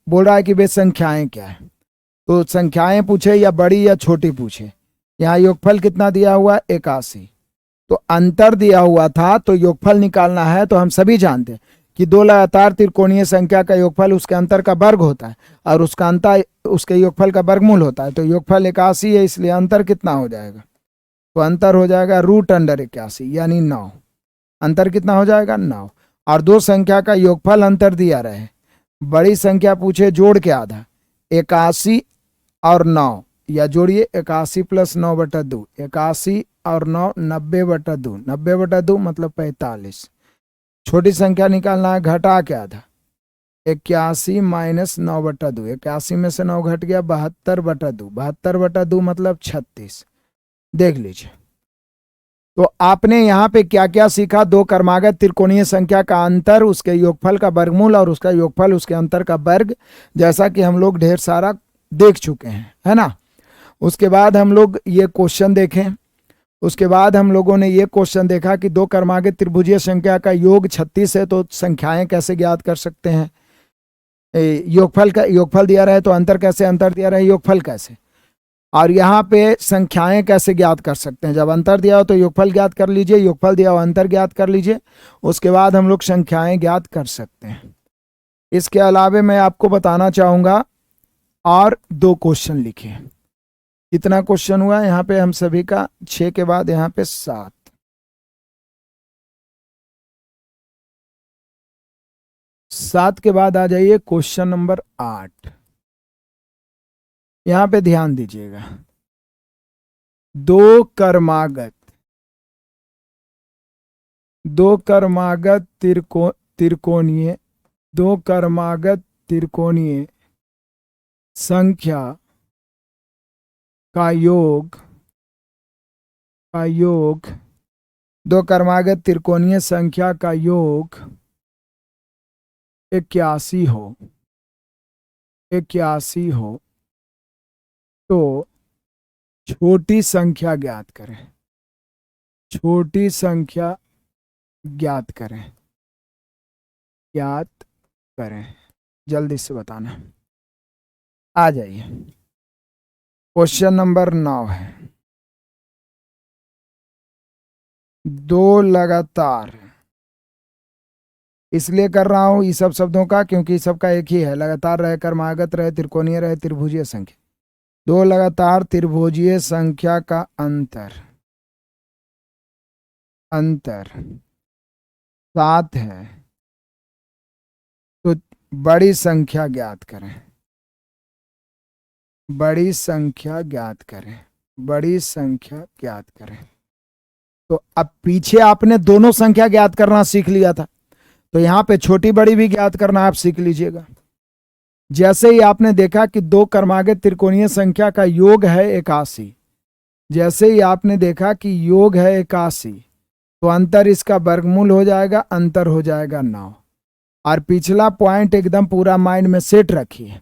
बोल रहा है कि वे संख्याएं क्या है, तो संख्याएं पूछे या बड़ी या छोटी पूछे। यहाँ योगफल कितना दिया हुआ 81, तो अंतर दिया हुआ था तो योगफल निकालना है। तो हम सभी जानते हैं कि दो लगातार त्रिकोणीय संख्या का योगफल उसके अंतर का वर्ग होता है और उसका अंतर उसके योगफल का वर्गमूल होता है। तो योगफल 81 है, इसलिए अंतर कितना हो जाएगा, तो अंतर हो जाएगा √81 यानी 9। अंतर कितना हो जाएगा 9। और दो संख्या का योगफल अंतर दिया रहे, बड़ी संख्या पूछे जोड़ के आधा, 81 और 9 या जोड़िए 81 + 9/2, 81 और 9 90/2, 90/2 मतलब 45। छोटी संख्या निकालना है घटा के आधा, 81 - 9/2, 81 में से 9 घट गया 72/2, 72/2 मतलब 36। देख लीजिए, तो आपने यहाँ पे क्या क्या सीखा, दो क्रमागत त्रिकोणीय संख्या का अंतर, उसके योगफल का वर्गमूल और उसका योगफल उसके अंतर का वर्ग, जैसा कि हम लोग ढेर सारा देख चुके हैं, है ना। उसके बाद हम लोग ये क्वेश्चन देखें, उसके बाद हम लोगों ने ये क्वेश्चन देखा कि दो क्रमागत त्रिभुजीय संख्या का योग 36 है, तो संख्याएं कैसे ज्ञात कर सकते हैं। योगफल दिया रहे तो अंतर कैसे, अंतर दिया रहे योगफल कैसे, और यहाँ पे संख्याएं कैसे ज्ञात कर सकते हैं। जब अंतर दिया हो तो योगफल ज्ञात कर लीजिए, योगफल दिया हो अंतर ज्ञात कर लीजिए, उसके बाद हम लोग संख्याएं ज्ञात कर सकते हैं। इसके अलावे मैं आपको बताना चाहूंगा और दो क्वेश्चन लिखे। कितना क्वेश्चन हुआ यहाँ पे हम सभी का, 6 के बाद यहाँ पे 7, 7 के बाद आ जाइए क्वेश्चन नंबर 8। यहां पे ध्यान दीजिएगा, दो क्रमागत त्रिकोणीय संख्या का योग दो क्रमागत त्रिकोणीय संख्या का योग 81 हो तो छोटी संख्या ज्ञात करें, छोटी संख्या ज्ञात करें, जल्दी से बताना। आ जाइए, क्वेश्चन नंबर 9 है, दो लगातार, इसलिए कर रहा हूं इस सब शब्दों का क्योंकि सबका एक ही है, लगातार रहे, क्रमागत रहे, त्रिकोणीय रहे, त्रिभुजीय संख्या। दो लगातार त्रिभुजीय संख्या का अंतर 7 है, तो बड़ी संख्या ज्ञात करें, बड़ी संख्या ज्ञात करें। तो अब पीछे आपने दोनों संख्या ज्ञात करना सीख लिया था, तो यहां पे छोटी बड़ी भी ज्ञात करना आप सीख लीजिएगा। जैसे ही आपने देखा कि दो क्रमागत त्रिकोणीय संख्या का योग है 81, जैसे ही आपने देखा कि योग है 81, तो अंतर इसका वर्गमूल हो जाएगा, अंतर हो जाएगा 9। और पिछला पॉइंट एकदम पूरा माइंड में सेट रखिए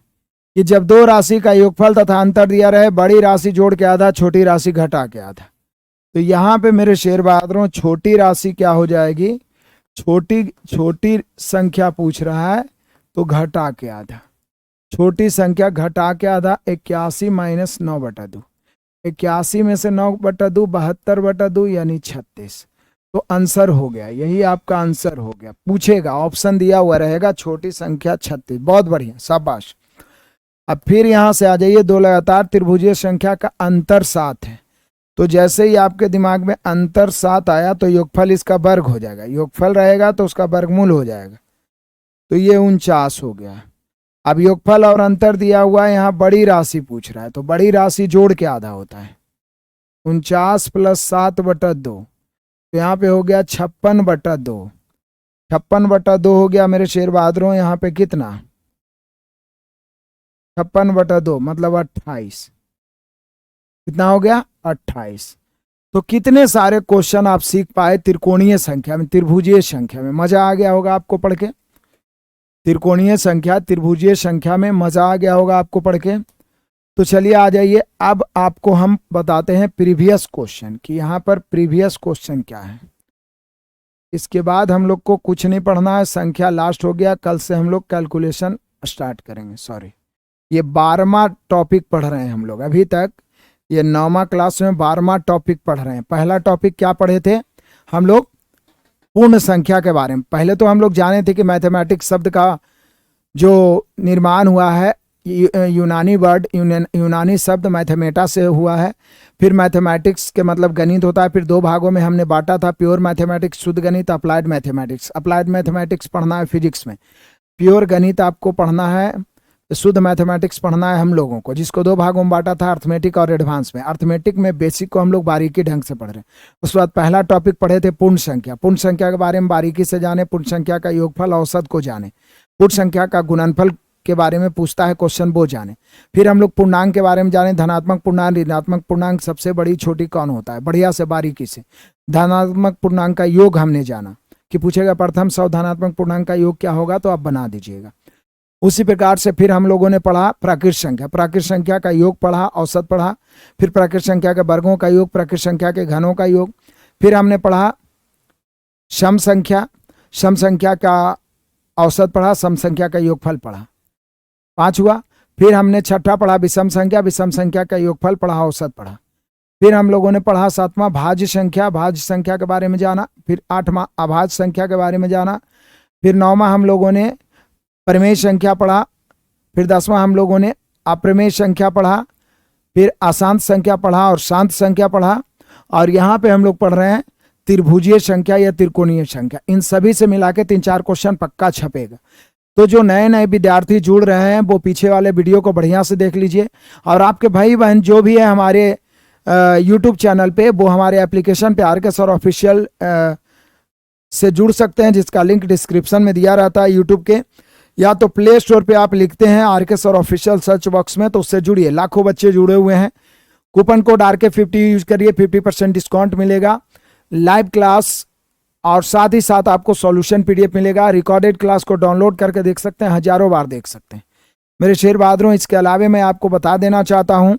कि जब दो राशि का योगफल तथा अंतर दिया रहे, बड़ी राशि जोड़ के आधा, छोटी राशि घटा के आधा, तो यहां पे मेरे शेर बहादुरों छोटी राशि क्या हो जाएगी, छोटी संख्या पूछ रहा है तो घटा के आधा, छोटी संख्या घटा के आधा, 81 - 9/2, 81 में से 9/2 72/2 यानी 36। तो आंसर हो गया, यही आपका आंसर हो गया। पूछेगा, ऑप्शन दिया हुआ रहेगा छोटी संख्या 36। बहुत बढ़िया, शाबाश। अब फिर यहां से आ जाइए, दो लगातार त्रिभुजीय संख्या का अंतर 7 है, तो जैसे ही आपके दिमाग में अंतर 7 आया तो योगफल इसका वर्ग हो जाएगा, योगफल रहेगा तो उसका वर्गमूल हो जाएगा, तो ये 49 हो गया। अब योगफल और अंतर दिया हुआ है, यहाँ बड़ी राशि पूछ रहा है, तो बड़ी राशि जोड़ के आधा होता है, 49 + 7/2, तो यहाँ पे हो गया 56/2, 56/2 हो गया मेरे शेर बहादुरों। यहाँ पे कितना, 56/2 मतलब 28, कितना हो गया 28। तो कितने सारे क्वेश्चन आप सीख पाए त्रिकोणीय संख्या में, त्रिभुजीय संख्या में। मजा आ गया होगा आपको पढ़ के, त्रिकोणीय संख्या त्रिभुजीय संख्या में मजा आ गया होगा आपको पढ़ के। तो चलिए आ जाइए, अब आपको हम बताते हैं प्रीवियस क्वेश्चन कि यहाँ पर प्रीवियस क्वेश्चन क्या है। इसके बाद हम लोग को कुछ नहीं पढ़ना है, संख्या लास्ट हो गया, कल से हम लोग कैलकुलेशन स्टार्ट करेंगे। सॉरी, ये 12वां टॉपिक पढ़ रहे हैं हम लोग अभी तक, ये 9वां क्लास में 12वां टॉपिक पढ़ रहे हैं। पहला टॉपिक क्या पढ़े थे हम लोग? पूर्ण संख्या के बारे में। पहले तो हम लोग जाने थे कि मैथमेटिक्स शब्द का जो निर्माण हुआ है, यूनानी वर्ड, यूनानी शब्द मैथमेटा से हुआ है। फिर मैथमेटिक्स के मतलब गणित होता है। फिर दो भागों में हमने बांटा था, प्योर मैथमेटिक्स शुद्ध गणित, अप्लाइड मैथमेटिक्स। अप्लाइड मैथमेटिक्स पढ़ना है फिजिक्स में, प्योर गणित आपको पढ़ना है, शुद्ध मैथमेटिक्स पढ़ना है हम लोगों को, जिसको दो भागों में बांटा था, अर्थमेटिक और एडवांस में। अर्थमेटिक में बेसिक को हम लोग बारीकी ढंग से पढ़ रहे हैं। उसके बाद पहला टॉपिक पढ़े थे पूर्ण संख्या। पूर्ण संख्या के बारे में बारीकी से जाने, पूर्ण संख्या का योगफल औसत को जाने, पूर्ण संख्या का गुणनफल के बारे में पूछता है क्वेश्चन, वो जाने। फिर हम लोग पूर्णांक के बारे में जाने, धनात्मक पूर्णांक, ऋणात्मक पूर्णांक, सबसे बड़ी छोटी कौन होता है, बढ़िया से बारीकी से। धनात्मक पूर्णांक का योग हमने जाना कि पूछेगा प्रथम 100 धनात्मक पूर्णांक का योग क्या होगा, तो आप बना दीजिएगा। उसी प्रकार से फिर हम लोगों ने पढ़ा प्राकृत संख्या। प्राकृत संख्या का योग पढ़ा, औसत पढ़ा। फिर प्राकृत संख्या के वर्गों का योग, प्राकृत संख्या के घनों का योग। फिर हमने पढ़ा सम संख्या, सम संख्या का औसत पढ़ा, सम संख्या का योगफल पढ़ा, 5 हुआ। फिर हमने छठा पढ़ा विषम संख्या, विषम संख्या का योगफल पढ़ा, औसत पढ़ा। फिर हम लोगों ने पढ़ा 7वां भाज्य संख्या, भाज्य संख्या के बारे में जाना। फिर 8वां अभाज्य संख्या के बारे में जाना। फिर 9वां हम लोगों ने प्रमेय संख्या पढ़ा। फिर 10वां हम लोगों ने अप्रमेय संख्या पढ़ा। फिर अशांत संख्या पढ़ा और शांत संख्या पढ़ा। और यहाँ पे हम लोग पढ़ रहे हैं त्रिभुजीय संख्या या त्रिकोणीय संख्या। इन सभी से मिला के 3-4 क्वेश्चन पक्का छपेगा। तो जो नए नए विद्यार्थी जुड़ रहे हैं वो पीछे वाले वीडियो को बढ़िया से देख लीजिए। और आपके भाई बहन जो भी है हमारे यूट्यूब चैनल पे, वो हमारे एप्लीकेशन पे RK सर ऑफिशियल से जुड़ सकते हैं, जिसका लिंक डिस्क्रिप्शन में दिया रहता है यूट्यूब के। या तो प्ले स्टोर पे आप लिखते हैं RK sir official search box में, तो उससे जुड़िए। लाखों बच्चे जुड़े हुए हैं। कूपन कोड RK50 यूज करिए, 50% डिस्काउंट मिलेगा। लाइव क्लास और साथ ही साथ आपको सॉल्यूशन PDF मिलेगा। रिकॉर्डेड क्लास को डाउनलोड करके देख सकते हैं, हजारों बार देख सकते हैं मेरे शेर बहादुरों। इसके अलावा मैं आपको बता देना चाहता हूं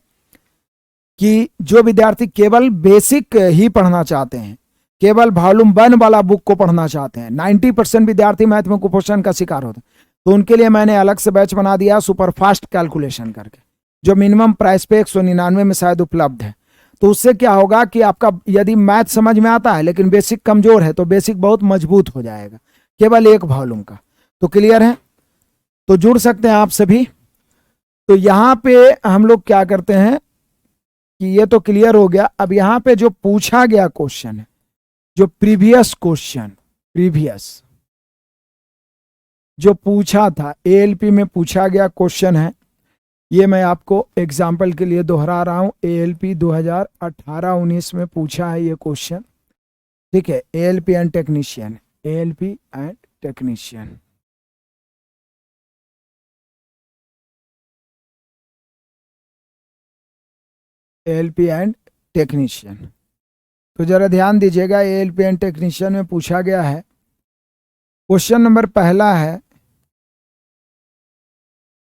कि जो विद्यार्थी केवल बेसिक ही पढ़ना चाहते हैं, केवल वॉल्यूम 1 वाला बुक को पढ़ना चाहते हैं, 90% विद्यार्थी मैथ में कुपोषण का शिकार होते हैं, तो उनके लिए मैंने अलग से बैच बना दिया सुपर फास्ट कैलकुलेशन करके, जो मिनिमम प्राइस पे 199 में शायद उपलब्ध है। तो उससे क्या होगा कि आपका यदि मैथ समझ में आता है लेकिन बेसिक कमजोर है, तो बेसिक बहुत मजबूत हो जाएगा केवल एक वॉल्यूम का। तो क्लियर है? तो जुड़ सकते हैं आप सभी। तो यहाँ पे हम लोग क्या करते हैं कि ये तो क्लियर हो गया। अब यहाँ पे जो पूछा गया क्वेश्चन है, जो प्रीवियस क्वेश्चन, प्रीवियस जो पूछा था ALP में पूछा गया क्वेश्चन है, ये मैं आपको एग्जाम्पल के लिए दोहरा रहा हूं। ALP 2018-19 में पूछा है ये क्वेश्चन, ठीक है। ALP and technician, ALP and technician, ALP and technician. तो जरा ध्यान दीजिएगा, ALP एंड टेक्नीशियन में पूछा गया है। क्वेश्चन नंबर पहला है,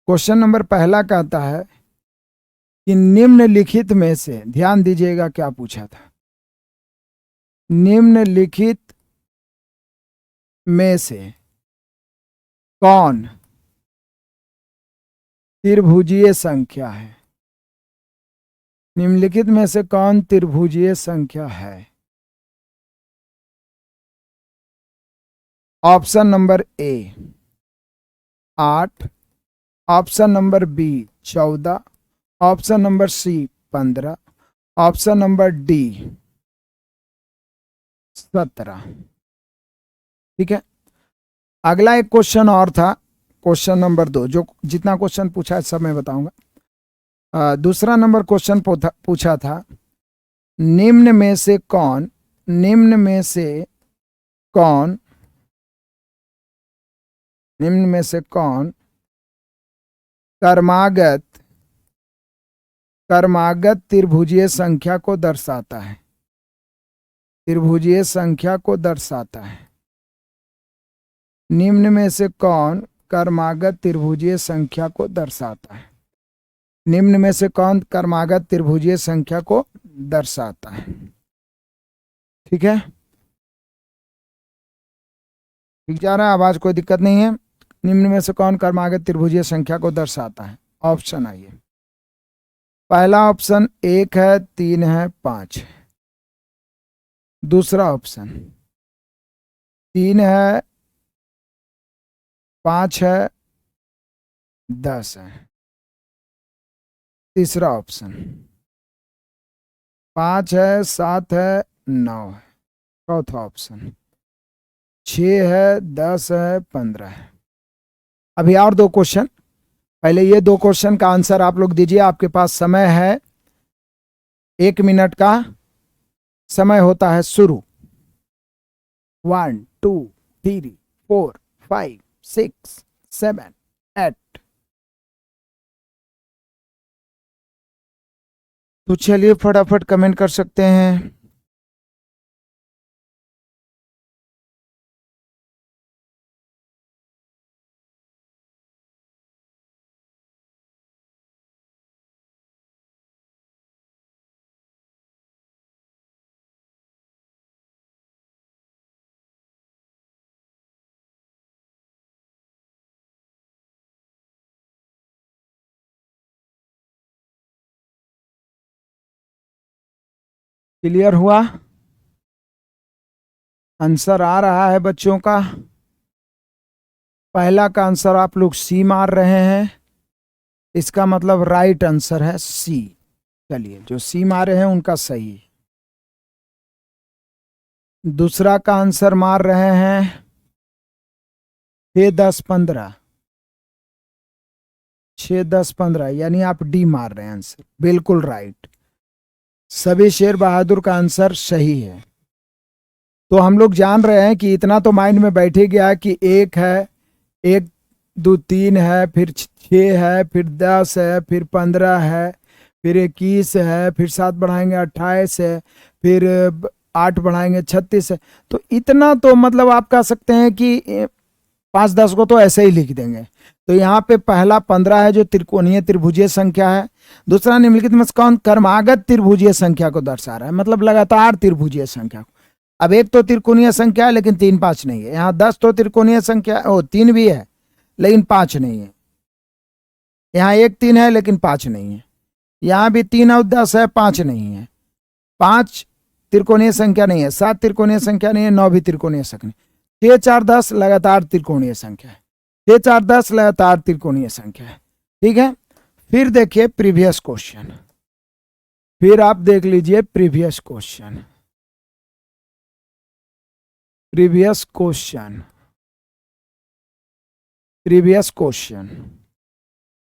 क्वेश्चन नंबर पहला कहता है कि निम्नलिखित में से, ध्यान दीजिएगा क्या पूछा था, निम्नलिखित में से कौन त्रिभुजीय संख्या है? निम्नलिखित में से कौन त्रिभुजीय संख्या है? Option number A 8, option number B 14, option number C 15, option number D 17। ठीक है। अगला एक क्वेश्चन और था, क्वेश्चन नंबर 2, जो जितना क्वेश्चन पूछा है सब मैं बताऊंगा। दूसरा नंबर क्वेश्चन पूछा था, निम्न में से कौन, निम्न में से कौन, निम्न में से कौन कर्मागत, कर्मागत त्रिभुजीय संख्या को दर्शाता है? त्रिभुजीय संख्या को दर्शाता है। निम्न में से कौन कर्मागत त्रिभुजीय संख्या को दर्शाता है? निम्न में से कौन क्रमागत त्रिभुजीय संख्या को दर्शाता है? ठीक है, ठीक जा रहा है, आवाज कोई दिक्कत नहीं है। निम्न में से कौन क्रमागत त्रिभुजीय संख्या को दर्शाता है? ऑप्शन आइए। पहला ऑप्शन 1 है, 3 है, 5 है। दूसरा ऑप्शन 3 है, 5 है, 10 है। तीसरा ऑप्शन 5 है, 7 है, 9 है। चौथा ऑप्शन 6 है, 10 है, 15 है। अभी और 2 क्वेश्चन, पहले ये 2 क्वेश्चन का आंसर आप लोग दीजिए। आपके पास समय है, 1 मिनट का समय होता है शुरू। 1 2 3 4 5 6 7 8। तो चलिए फटाफट कमेंट कर सकते हैं। क्लियर हुआ? आंसर आ रहा है बच्चों का। पहला का आंसर आप लोग सी मार रहे हैं, इसका मतलब राइट आंसर है सी। चलिए, जो सी मारे हैं उनका सही है। दूसरा का आंसर मार रहे हैं 6 10 15, 6 10 15, यानी आप डी मार रहे हैं। आंसर बिल्कुल राइट। सभी शेर बहादुर का आंसर सही है। तो हम लोग जान रहे हैं कि इतना तो माइंड में बैठ ही गया कि 1 है, 1 2 3 है, फिर 6 है, फिर 10 है, फिर 15 है, फिर 21 है, फिर 7 बढ़ाएंगे 28 है, फिर 8 बढ़ाएंगे 36 है। तो इतना तो मतलब आप कह सकते हैं कि 5 10 को तो ऐसे ही लिख देंगे। तो यहाँ पे पहला 15 है जो त्रिकोणीय त्रिभुजीय संख्या है। दूसरा निम्नलिखित में से कौन क्रमागत त्रिभुजीय संख्या को दर्शा रहा है, मतलब लगातार त्रिभुजीय संख्या को। अब एक तो त्रिकोणीय संख्या है लेकिन 3 5 नहीं है। यहाँ 10 तो त्रिकोणीय संख्या 3 भी है लेकिन 5 नहीं है। यहाँ 1 3 है लेकिन 5 नहीं है। यहाँ भी 3 और 10 है, 5 नहीं है। 5 त्रिकोणीय संख्या नहीं है, 7 त्रिकोणीय संख्या नहीं है, 9 भी त्रिकोणीय संख्या। 6 4 10 लगातार त्रिकोणीय संख्या है। 6 4 10 लगातार त्रिकोणीय संख्या है। ठीक है, फिर देखिए प्रीवियस क्वेश्चन। फिर आप देख लीजिए previous question. Previous question, previous question.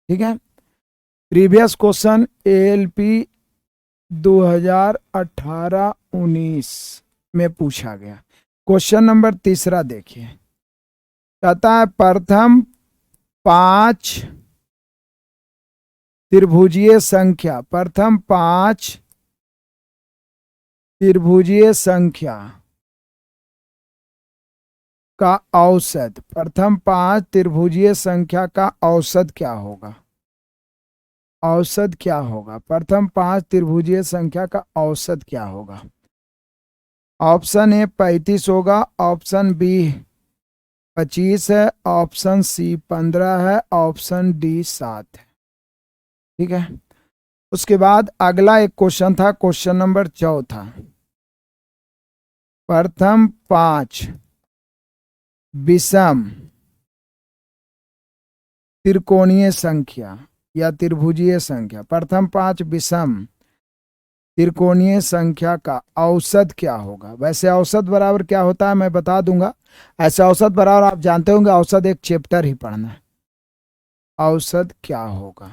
ठीक है, प्रीवियस क्वेश्चन एएलपी 2018-19 में पूछा गया। क्वेश्चन नंबर 3 देखिए, कहता है प्रथम 5 त्रिभुजीय संख्या, प्रथम 5 त्रिभुजीय संख्या का औसत, प्रथम 5 त्रिभुजीय संख्या का औसत क्या होगा? औसत क्या होगा? प्रथम 5 त्रिभुजीय संख्या का औसत क्या होगा? ऑप्शन ए 35 होगा, ऑप्शन बी 25 है, ऑप्शन सी 15 है, ऑप्शन डी 7 है। ठीक है, उसके बाद अगला एक क्वेश्चन था, क्वेश्चन नंबर 4। प्रथम 5 विषम त्रिकोणीय संख्या या त्रिभुजीय संख्या, प्रथम 5 विषम त्रिकोणीय संख्या का औसत क्या होगा? वैसे औसत बराबर क्या होता है मैं बता दूंगा। ऐसे औसत बराबर आप जानते होंगे, औसत एक चैप्टर ही पढ़ना है। औसत क्या होगा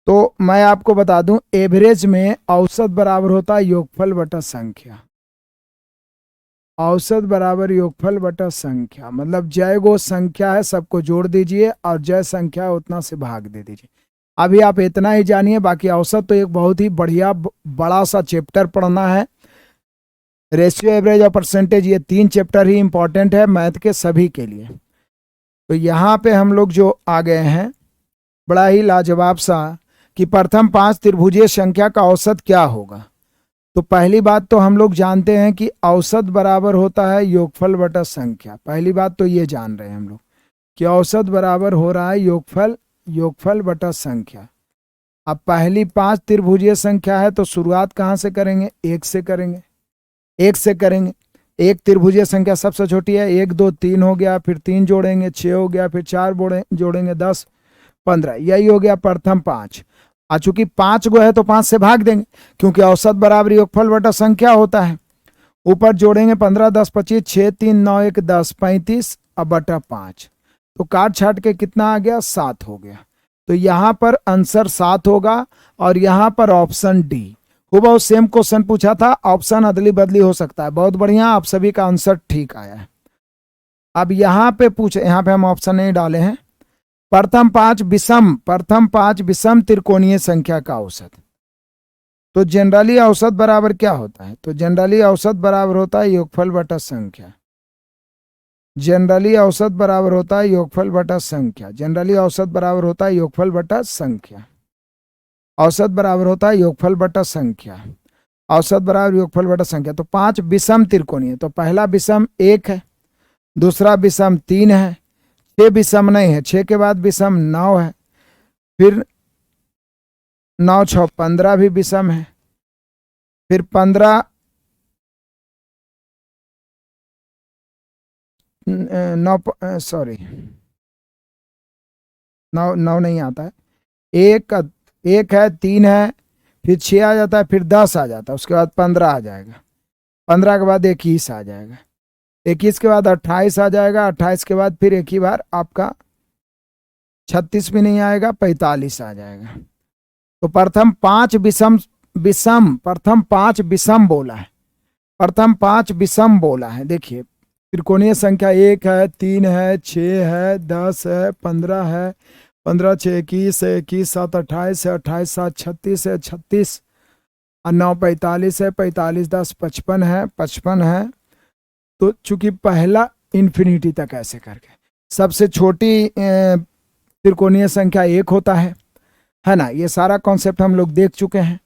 तो मैं आपको बता दूं, एवरेज में औसत बराबर होता है योगफल बटा संख्या। औसत बराबर योगफल बटा संख्या, मतलब जय गो संख्या है सबको जोड़ दीजिए और जय संख्या है उतना से भाग दे दीजिए। अभी आप इतना ही जानिए, बाकी औसत तो एक बहुत ही बढ़िया बड़ा सा चैप्टर पढ़ना है। रेशियो, एवरेज और परसेंटेज, ये 3 चैप्टर ही इंपॉर्टेंट है मैथ के सभी के लिए। तो यहाँ पे हम लोग जो आ गए हैं बड़ा ही लाजवाब सा कि प्रथम 5 त्रिभुजीय संख्या का औसत क्या होगा। तो पहली बात तो हम लोग जानते हैं कि औसत बराबर होता है योगफल बटा संख्या। पहली बात तो ये जान रहे हैं हम लोग कि औसत बराबर हो रहा है योगफल बटा संख्या। अब पहली 5 त्रिभुजीय संख्या है तो शुरुआत कहाँ से करेंगे, 1 से करेंगे, 1 से करेंगे। एक त्रिभुजीय संख्या सबसे छोटी है, 1 2 3 हो गया, फिर 3 जोड़ेंगे 6 हो गया, फिर 4 जोड़ेंगे 10 15, यही हो गया प्रथम 5। चूंकि 5 गो है तो 5 से भाग देंगे क्योंकि औसत बराबर योगफल बटा संख्या होता है। ऊपर जोड़ेंगे 15 10 25 6 3 9 1 10 35 अब बटा 5, तो काट छाट के कितना आ गया, 7 हो गया। तो यहां पर आंसर 7 होगा और यहां पर ऑप्शन डी। वो बहुत सेम क्वेश्चन पूछा था, ऑप्शन अदली बदली हो सकता है। बहुत बढ़िया, आप सभी का आंसर ठीक आया है। अब यहां पे पूछे, यहां पे हम ऑप्शन नहीं डाले हैं। प्रथम 5 विषम त्रिकोणीय संख्या का औसत। तो जनरली औसत बराबर क्या होता है, तो जनरली औसत बराबर होता है योगफल बटा संख्या। जनरली औसत बराबर होता है योगफल बटा संख्या। जनरली औसत बराबर होता है योगफल बटा संख्या। औसत बराबर होता है योगफल बटा संख्या। औसत बराबर योगफल बटा संख्या। तो 5 विषम त्रिकोणीय, तो पहला विषम 1 है, दूसरा विषम 3 है, 6 विषम नहीं है, 6 के बाद विषम 9 है, फिर 9 6 15 भी विषम है, फिर 15 9 सॉरी 9 नहीं आता है, एक है, 3 है, फिर 6 आ जाता है, फिर 10 आ जाता है, उसके बाद 15 आ जाएगा, 15 के बाद 21 आ जाएगा, 21 के बाद 28 आ जाएगा, 28 के बाद फिर एक ही बार आपका 36 भी नहीं आएगा, 45 आ जाएगा। तो प्रथम 5 विषम बोला है, प्रथम 5 विषम बोला है। देखिए त्रिकोणीय संख्या 1 है, 3 है, 6 है, 10 है, 15 है, 15 6 21 है, 21 7 28 है, 28 7 36 है, 36 और 9 45 है, 45 10 55 है, 55 है। तो चूंकि पहला इन्फिनिटी तक ऐसे करके सबसे छोटी त्रिकोणीय संख्या 1 होता है ना। ये सारा कॉन्सेप्ट हम लोग देख चुके हैं।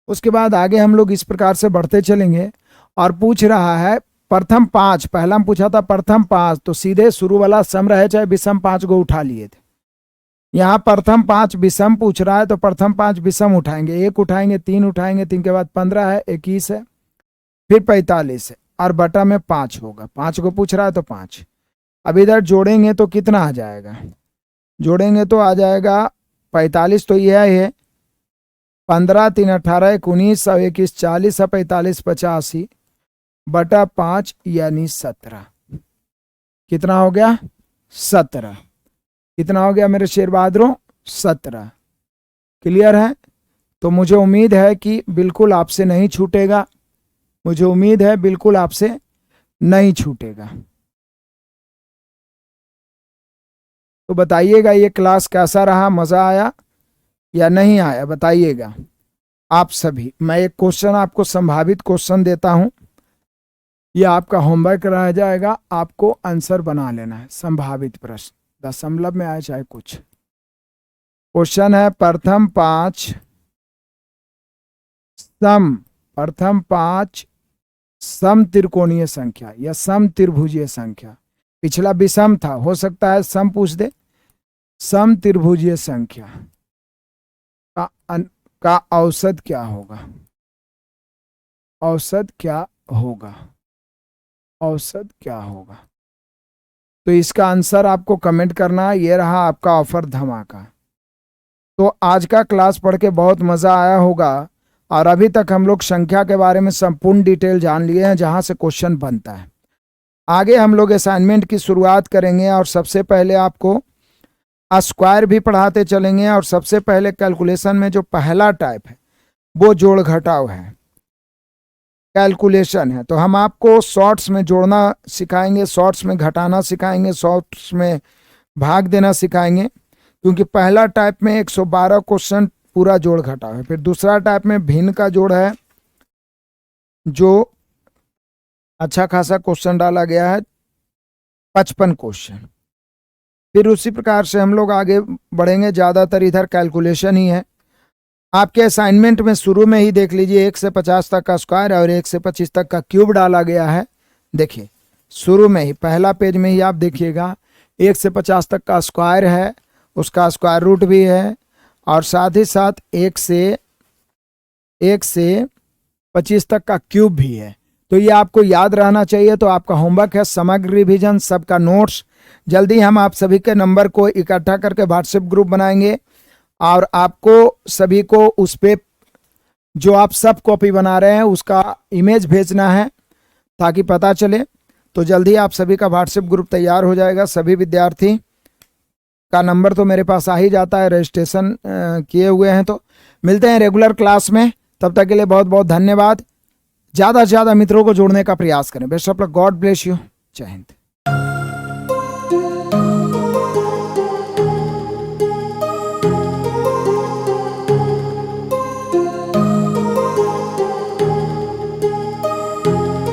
उसके बाद आगे हम लोग इस प्रकार से बढ़ते चलेंगे और पूछ रहा है प्रथम 5, पहला हम पूछा था प्रथम 5, तो सीधे शुरू वाला सम रहे चाहे विषम 5 को उठा लिए थे। यहाँ प्रथम 5 विषम पूछ रहा है तो प्रथम 5 विषम उठाएंगे, 1 उठाएंगे, 3 उठाएंगे, 3 के बाद 15 है, 21 है, फिर 45 है और बटा में 5 होगा। 5 को पूछ रहा है तो 5। अब इधर जोड़ेंगे तो कितना आ जाएगा, जोड़ेंगे तो आ जाएगा 45, तो यह है 15 3 18 19 और 21 40 और 45 85 बटा 5 यानी 17। कितना हो गया, 17। कितना हो गया मेरे शेर बहादुरों, 17। क्लियर है। तो मुझे उम्मीद है कि बिल्कुल आपसे नहीं छूटेगा, मुझे उम्मीद है बिल्कुल आपसे नहीं छूटेगा। तो बताइएगा ये क्लास कैसा रहा, मजा आया या नहीं आया, बताइएगा आप सभी। मैं एक क्वेश्चन आपको संभावित क्वेश्चन देता हूं, ये आपका होमवर्क रह जाएगा, आपको आंसर बना लेना है। संभावित प्रश्न, दशमलव में आए चाहे कुछ। क्वेश्चन है प्रथम 5 सम त्रिकोणीय संख्या या सम त्रिभुजीय संख्या। पिछला विषम था, हो सकता है सम पूछ दे। सम त्रिभुजीय संख्या का औसत क्या होगा, औसत क्या होगा, औसत क्या होगा। तो इसका आंसर आपको कमेंट करना है। ये रहा आपका ऑफर धमाका। तो आज का क्लास पढ़ के बहुत मजा आया होगा और अभी तक हम लोग संख्या के बारे में संपूर्ण डिटेल जान लिए हैं जहां से क्वेश्चन बनता है। आगे हम लोग असाइनमेंट की शुरुआत करेंगे और सबसे पहले आपको स्क्वायर भी पढ़ाते चलेंगे। और सबसे पहले कैलकुलेशन में जो पहला टाइप है वो जोड़ घटाव है, कैलकुलेशन है। तो हम आपको शॉर्ट्स में जोड़ना सिखाएंगे, शॉर्ट्स में घटाना सिखाएंगे, शॉर्ट्स में भाग देना सिखाएंगे। क्योंकि पहला टाइप में 112 क्वेश्चन पूरा जोड़ घटाव है। फिर दूसरा टाइप में भिन्न का जोड़ है, जो अच्छा खासा क्वेश्चन डाला गया है, 55 क्वेश्चन। फिर उसी प्रकार से हम लोग आगे बढ़ेंगे। ज़्यादातर इधर कैलकुलेशन ही है। आपके असाइनमेंट में शुरू में ही देख लीजिए 1 से 50 तक का स्क्वायर और 1 से 25 तक का क्यूब डाला गया है। देखिए शुरू में ही पहला पेज में ही आप देखिएगा 1 से 50 तक का स्क्वायर है, उसका स्क्वायर रूट भी है और साथ ही साथ 1 से 25 तक का क्यूब भी है। तो ये आपको याद रहना चाहिए। तो आपका होमवर्क है समग्र रिवीजन, सबका नोट्स। जल्दी हम आप सभी के नंबर को इकट्ठा करके व्हाट्सएप ग्रुप बनाएंगे और आपको सभी को उस पे जो आप सब कॉपी बना रहे हैं उसका इमेज भेजना है ताकि पता चले। तो जल्दी आप सभी का व्हाट्सएप ग्रुप तैयार हो जाएगा। सभी विद्यार्थी का नंबर तो मेरे पास आ ही जाता है, रजिस्ट्रेशन किए हुए हैं। तो मिलते हैं रेगुलर क्लास में, तब तक के लिए बहुत बहुत धन्यवाद। ज़्यादा से ज़्यादा मित्रों को जोड़ने का प्रयास करें। Best of luck, God bless you, जय हिंद।